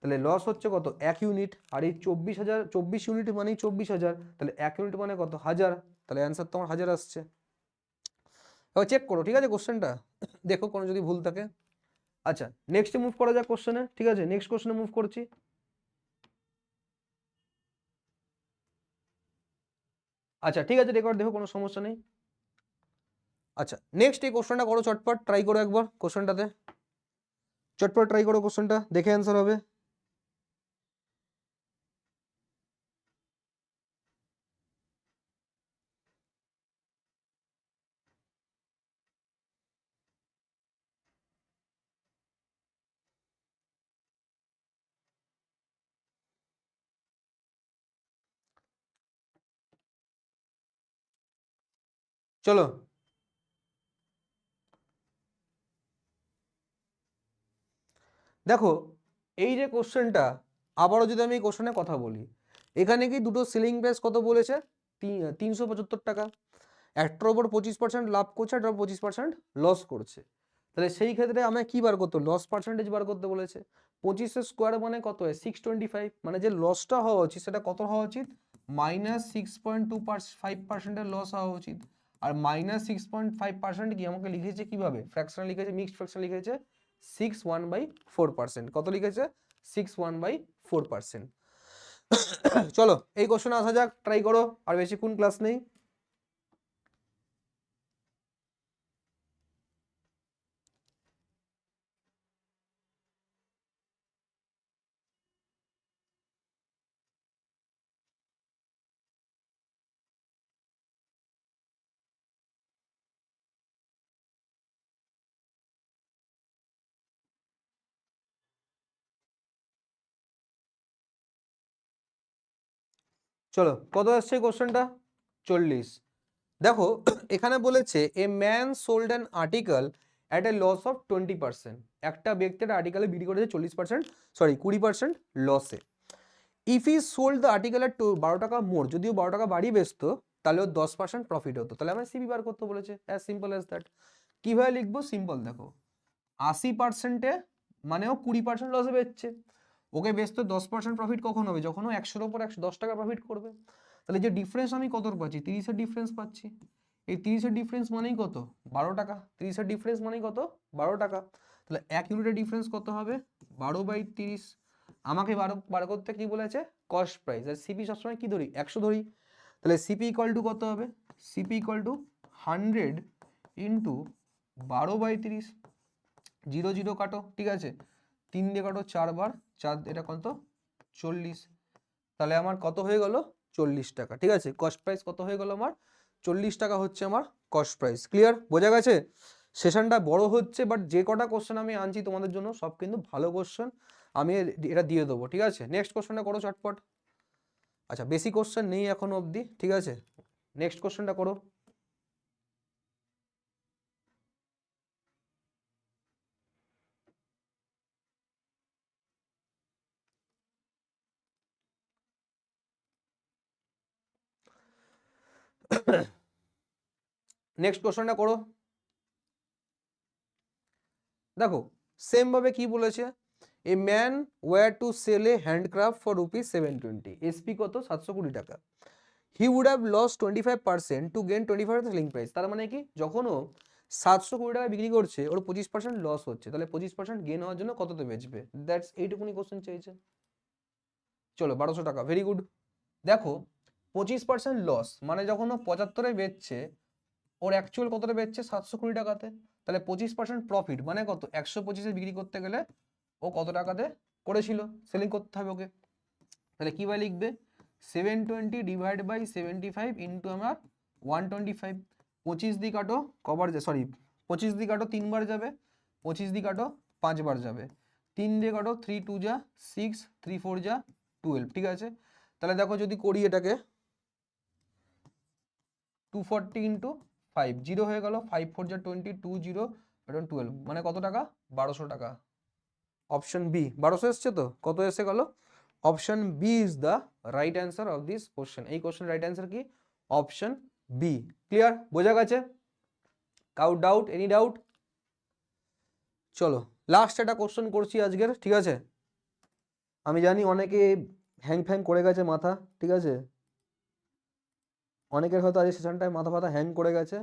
তাহলে লস হচ্ছে কত, 1 ইউনিট, আর এই 24,000, 24 ইউনিট মানেই 24,000, তাহলে 1 ইউনিট মানে কত, 1000, তাহলে অ্যান্সার তোমার 1000 আসছে। এবার চেক করো, ঠিক আছে কোশ্চেনটা, দেখো কোনো যদি ভুল থাকে। আচ্ছা, নেক্সটে মুভ করা যাক কোশ্চেনে। ঠিক আছে, নেক্সট কোশ্চেনে মুভ করছি। আচ্ছা ঠিক আছে, রেকর্ড দেখো, কোনো সমস্যা নেই। আচ্ছা, নেক্সট এই কোশ্চেনটা করো, চটপট ট্রাই করো একবার কোশ্চেনটাতে, চটপট ট্রাই করো কোশ্চেনটা, দেখে অ্যান্সার হবে। চলো, দেখো এই যে কোশ্চেনটা, আবারও যদি আমি এই কোশ্চেনের কথা বলি, এখানে কি দুটো সেলিং প্রাইস কত বলেছে, 375 টাকা, একটার ওপর 25% লাভ করছে, একটার 25% লস করছে। তাহলে সেই ক্ষেত্রে আমায় কি বার করতে, লস পার্সেন্টেজ বার করতে বলেছে। 25 স্কোয়ার মানে কত হয় 625, মানে যে লসটা হওয়া উচিত সেটা কত হওয়া উচিত, -6.25% লস হওয়া উচিত। আর -6.5% কি আমাকে লিখেছে কিভাবে, ফ্র্যাকশন লিখেছে, মিক্সড ফ্র্যাকশন লিখেছে 61/4%, কত লিখেছে 61/4%। চলো এই কোশ্চেনে আসা যাক, ট্রাই করো, আর বেশিক্ষণ ক্লাস নেই। চলো, কত আসছে কোশ্চেনটা, 40। দেখো এখানে বলেছে a man sold an article at a loss of 20%, একটা ব্যক্তি একটা আর্টিকেলে বিক্রি করেছে 40%, সরি 20% লসে। If he sold the article at 12 টাকা মোর, যদিও 12 টাকা বাড়িয়ে বেচতো তাহলে ওর 10% প্রফিট হতো। তাহলে আমার সিবি বার করতে বলেছে, অ্যাজ সিম্পল অ্যাজ দ্যাট। কিভাবে লিখবো, সিম্পল, দেখো 80%-এ মানে ও 20% লসে বেচছে, ওকে বেচতে 10% প্রফিট কখন হবে, যখন ও 100-এর ওপর 110 টাকা প্রফিট করবে। তাহলে যে ডিফারেন্স আমি কত পাচ্ছি, 30-এর ডিফারেন্স পাচ্ছি। এই 30-এর ডিফারেন্স মানেই কত, 12 টাকা, 30-এর ডিফারেন্স মানেই কত, 12 টাকা। তাহলে 1 ইউনিটের ডিফারেন্স কত হবে, 12/30। আমাকে বার করতে কি বলেছে, কস্ট প্রাইস, আর সিপি সবসময় কি ধরি, 100 ধরি। তাহলে সিপি ইকুয়াল টু কত হবে, সিপি ইকুয়াল টু 100 ইন্টু 12/30, 0 0 কাটো। ঠিক আছে, 3 দিয়ে কাটো 4 বার, 4 এটা কত 40, তাহলে আমার কত হয়ে গেল 40 টাকা। ঠিক আছে, কস্ট প্রাইস কত হয়ে গেল আমার 40 টাকা হচ্ছে আমার কস্ট প্রাইস। ক্লিয়ার, বোঝা গেছে? সেশনটা বড় হচ্ছে, বাট যে কটা কোশ্চেন আমি আনছি তোমাদের জন্য সব কিন্তু ভালো কোশ্চেন, আমি এটা দিয়ে দেবো। ঠিক আছে, নেক্সট কোশ্চেনটা করো চটপট। আচ্ছা, বেশি কোশ্চেন নেই এখনো অবধি। ঠিক আছে, নেক্সট কোশ্চেনটা করো। নেক্সট কোশ্চেনটা করো। দেখো সেম ভাবে কি বলেছে, a man were to sell a handcraft for ₹720, SP কত 720 টাকা, he would have loss 25% to gain 25 selling price. তার মানে কি, যখন ও 720 টাকা বিক্রি করছে ওর 25% লস হচ্ছে, তাহলে 25% গেন হওয়ার জন্য কততে বেচবে? দ্যাটস এইটুকুনি কোশ্চেন চেয়েছে। চলো 1200 টাকা, ভেরি গুড। দেখো 25% লস মানে যখন ও 75-এ বেচছে, ওর অ্যাকচুয়াল কতটা বেচছে 720 টাকাতে, তাহলে 25% প্রফিট মানে কত, 125-এ বিক্রি করতে গেলে ও কত টাকাতে করেছিল, সেলিং করতে হবে ওকে। তাহলে কি ভাই লিখবে, 720 ডিভাইড বাই 75 ইন্টু আমার 125। 25 দিয়ে কাটো কবার, সরি 25 দিয়ে কাটো 3 বার যাবে, 25 দিয়ে কাটো 5 বার যাবে, 3 দিয়ে কাটো 3 2 যা 6, 3 4 যা 12। ঠিক আছে, তাহলে দেখো যদি করি এটাকে 240 ইন্টু 5, 0 হয়ে গেল, 5 4 যা 20, 2 0 12, মানে কত টাকা, 1200 টাকা। অপশন বি 1200 এসছে তো, কত এসে গেল, option B is the right answer of this question. এই কোশ্চেন রাইট অ্যান্সার কি, অপশন বি। ক্লিয়ার, বোঝা গেছে? কাউ ডাউট, এনি ডাউট? চলো লাস্ট একটা কোশ্চেন করছি আজকের। ঠিক আছে, আমি জানি অনেকে হ্যাং ফ্যাং করে গেছে মাথা। ঠিক আছে, অনেকের হয়তো আজ সেশনটায় মাথা ফাথা হ্যাং করে গেছে,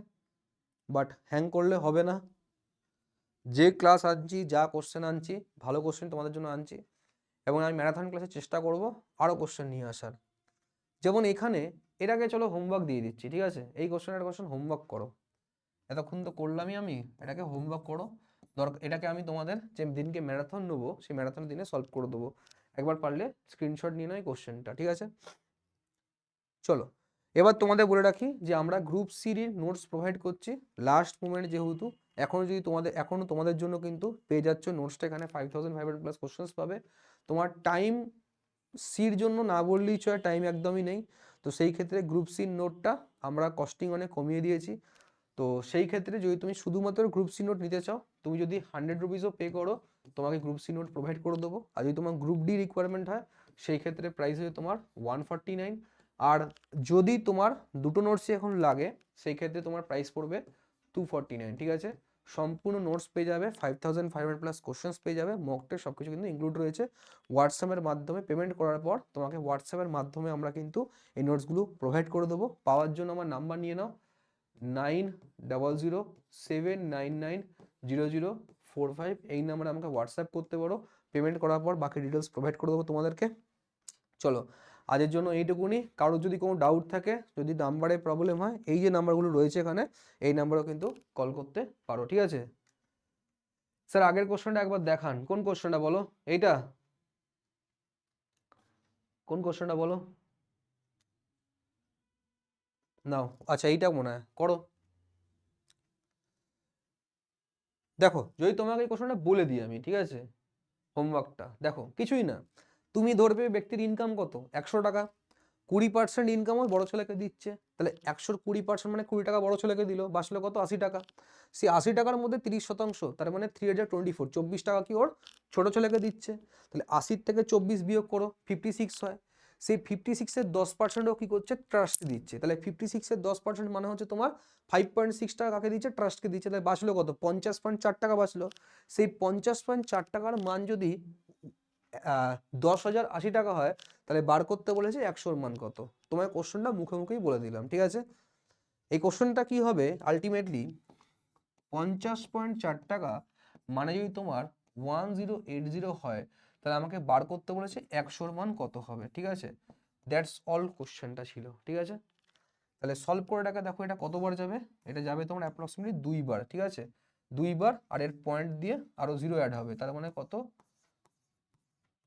বাট হ্যাং করলে হবে না। যে ক্লাস আনছি, যা কোশ্চেন আনছি, ভালো কোশ্চেন তোমাদের জন্য আনছি, এবং আমি ম্যারাথন ক্লাসে চেষ্টা করব আরও কোশ্চেন নিয়ে আসার। যেমন এখানে এর আগে চলো হোমওয়ার্ক দিয়ে দিচ্ছি। ঠিক আছে, এই কোশ্চেনের কোশ্চেন হোমওয়ার্ক করো, এতক্ষণ তো করলামই আমি, এটাকে হোমওয়ার্ক করো। দরকার এটাকে আমি তোমাদের যে দিনকে ম্যারাথন নেবো সেই ম্যারাথনের দিনে সলভ করে দেবো। একবার পারলে স্ক্রিনশট নিয়ে নাও কোশ্চেনটা। ঠিক আছে, চলো এবার তোমাদের বলে রাখি যে আমরা গ্রুপ সির নোটস প্রোভাইড করছি লাস্ট মোমেন্ট, যেহেতু এখনো তোমাদের জন্য কিন্তু পেয়ে যাচ্ছ নোটসটা, এখানে 5500 প্লাস কোশ্চেন্স পাবে। তোমার টাইম সির জন্য না বললেই চয়, টাইম একদমই নেই। তো সেই ক্ষেত্রে গ্রুপ সির নোটটা আমরা কস্টিং অনেক কমিয়ে দিয়েছি। তো সেই ক্ষেত্রে যদি তুমি শুধুমাত্র গ্রুপ সি নোট নিতে চাও, তুমি যদি 100 রুপিসও পে করো, তোমাকে গ্রুপ সি নোট প্রোভাইড করে দেবো। আর যদি তোমার গ্রুপ ডি রিকোয়ারমেন্ট হয়, সেই ক্ষেত্রে প্রাইস হয়ে তোমার 149। আর যদি তোমার দুটো নোটসই এখন লাগে, সেই ক্ষেত্রে তোমার প্রাইস পড়বে 249। ঠিক আছে, সম্পূর্ণ নোটস পেয়ে যাবে, 5500 প্লাস কোশ্চেন্স পেয়ে যাবে, মক টেস্ট সব কিছু কিন্তু ইনক্লুড রয়েছে। হোয়াটসঅ্যাপের মাধ্যমে পেমেন্ট করার পর তোমাকে হোয়াটসঅ্যাপের মাধ্যমে আমরা কিন্তু এই নোটসগুলো প্রোভাইড করে দেবো। পাওয়ার জন্য আমার নাম্বার নিয়ে নাও, 9007990045। এই নাম্বারে আমাকে হোয়াটসঅ্যাপ করতে পারো। পেমেন্ট করার পর বাকি ডিটেলস প্রোভাইড করে দেবো তোমাদেরকে। চলো আজের জন্য এইটুকুনি। কারোর যদি কোনো ডাউট থাকে, যদি নাম্বারে প্রবলেম হয়, এই যে নাম্বারগুলো রয়েছে এখানে, এই নাম্বারেও কিন্তু কল করতে পারো। ঠিক আছে স্যার, আগের কোশ্চেনটা একবার দেখান। কোন কোশ্চেনটা বলো, এইটা কোন কোশ্চেনটা বলো নাও। আচ্ছা এইটা মনে হয় করো। দেখো যদি তোমাকে এই কোশ্চেনটা বলে দিই আমি, ঠিক আছে, হোমওয়ার্কটা দেখো কিছুই না, তুমি ধরবে ব্যক্তির ইনকাম কত 100 টাকা, 20% ইনকাম ওই বড় ছেলেকে দিচ্ছে, তাহলে 100-র 20% মানে 20 টাকা বড় ছেলেকে দিল, বাঁচলো কত 80 টাকা। সেই 80 টাকার মধ্যে 30%, তার মানে 324, 24 টাকা কি ওর ছোট ছেলেকে দিচ্ছে। তাহলে 80 থেকে 24 বিয়োগ করো, 56 হয়। সেই 56-এর 10%ও কি করছে, ট্রাস্ট দিচ্ছে। তাহলে 56-এর 10% মানে হচ্ছে তোমার 5.6 টাকা কাকে দিচ্ছে, ট্রাস্টকে দিচ্ছে। তাহলে বাঁচলো কত, 50.4 টাকা বাঁচলো। সেই 50.4 টাকার মান যদি 10,080 টাকা হয়, তাহলে বার করতে বলেছে 100-র মান কত। তোমার কোশ্চেনটা মুখে মুখেই বলে দিলাম। ঠিক আছে, এই কোশ্চেনটা কি হবে আলটিমেটলি, 50.4 টাকা মানে যদি তোমার 1080 হয়, তাহলে আমাকে বার করতে বলেছে 100-র মান কত হবে। ঠিক আছে, দ্যাটস অল কোশ্চেনটা ছিল। ঠিক আছে, তাহলে সলভ করে টাকা দেখো এটা কতবার যাবে, এটা যাবে তোমার অ্যাপ্রক্সিমেটলি 2 বার। ঠিক আছে, 2 বার, আর এর পয়েন্ট দিয়ে আরো 0 অ্যাড হবে, তার মানে কত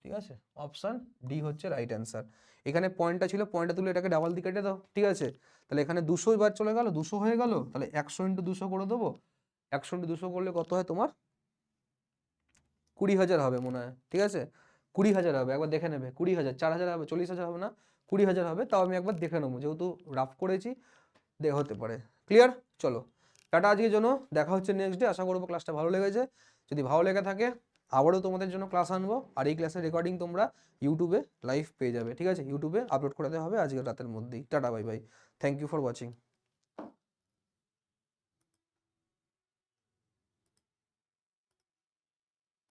ঠিক আছে, অপশান ডি হচ্ছে রাইট অ্যান্সার। এখানে পয়েন্টটা ছিল, পয়েন্টটা তুলে এটাকে ডাবল দিয়ে কেটে দাও, ঠিক আছে। তাহলে এখানে 200 বার চলে গেল, 200 হয়ে গেল, তাহলে 100 ইন্টু 200 করে দেবো। 100 ইন্টু 200 করলে কত হয় তোমার? 20,000 হবে মনে হয়, ঠিক আছে। 20,000 হবে, একবার দেখে নেবে। 20,000, 4,000 হবে, 40,000 হবে না, 20,000 হবে। তাও আমি একবার দেখে নেবো, যেহেতু রাফ করেছি, হতে পারে। ক্লিয়ার? চলো, টাটা আজকের জন্য, দেখা হচ্ছে নেক্সট ডে। আশা করবো ক্লাসটা ভালো লেগেছে। যদি ভালো লেগে থাকে আবারও তোমাদের জন্য ক্লাস আনবো, আর এই ক্লাসের রেকর্ডিং তোমরা ইউটিউবে লাইভ পেয়ে যাবে, ঠিক আছে। ইউটিউবে আপলোড করে দেওয়া হবে আজকের রাতের মধ্যেই। Tata, bye bye, thank you for watching.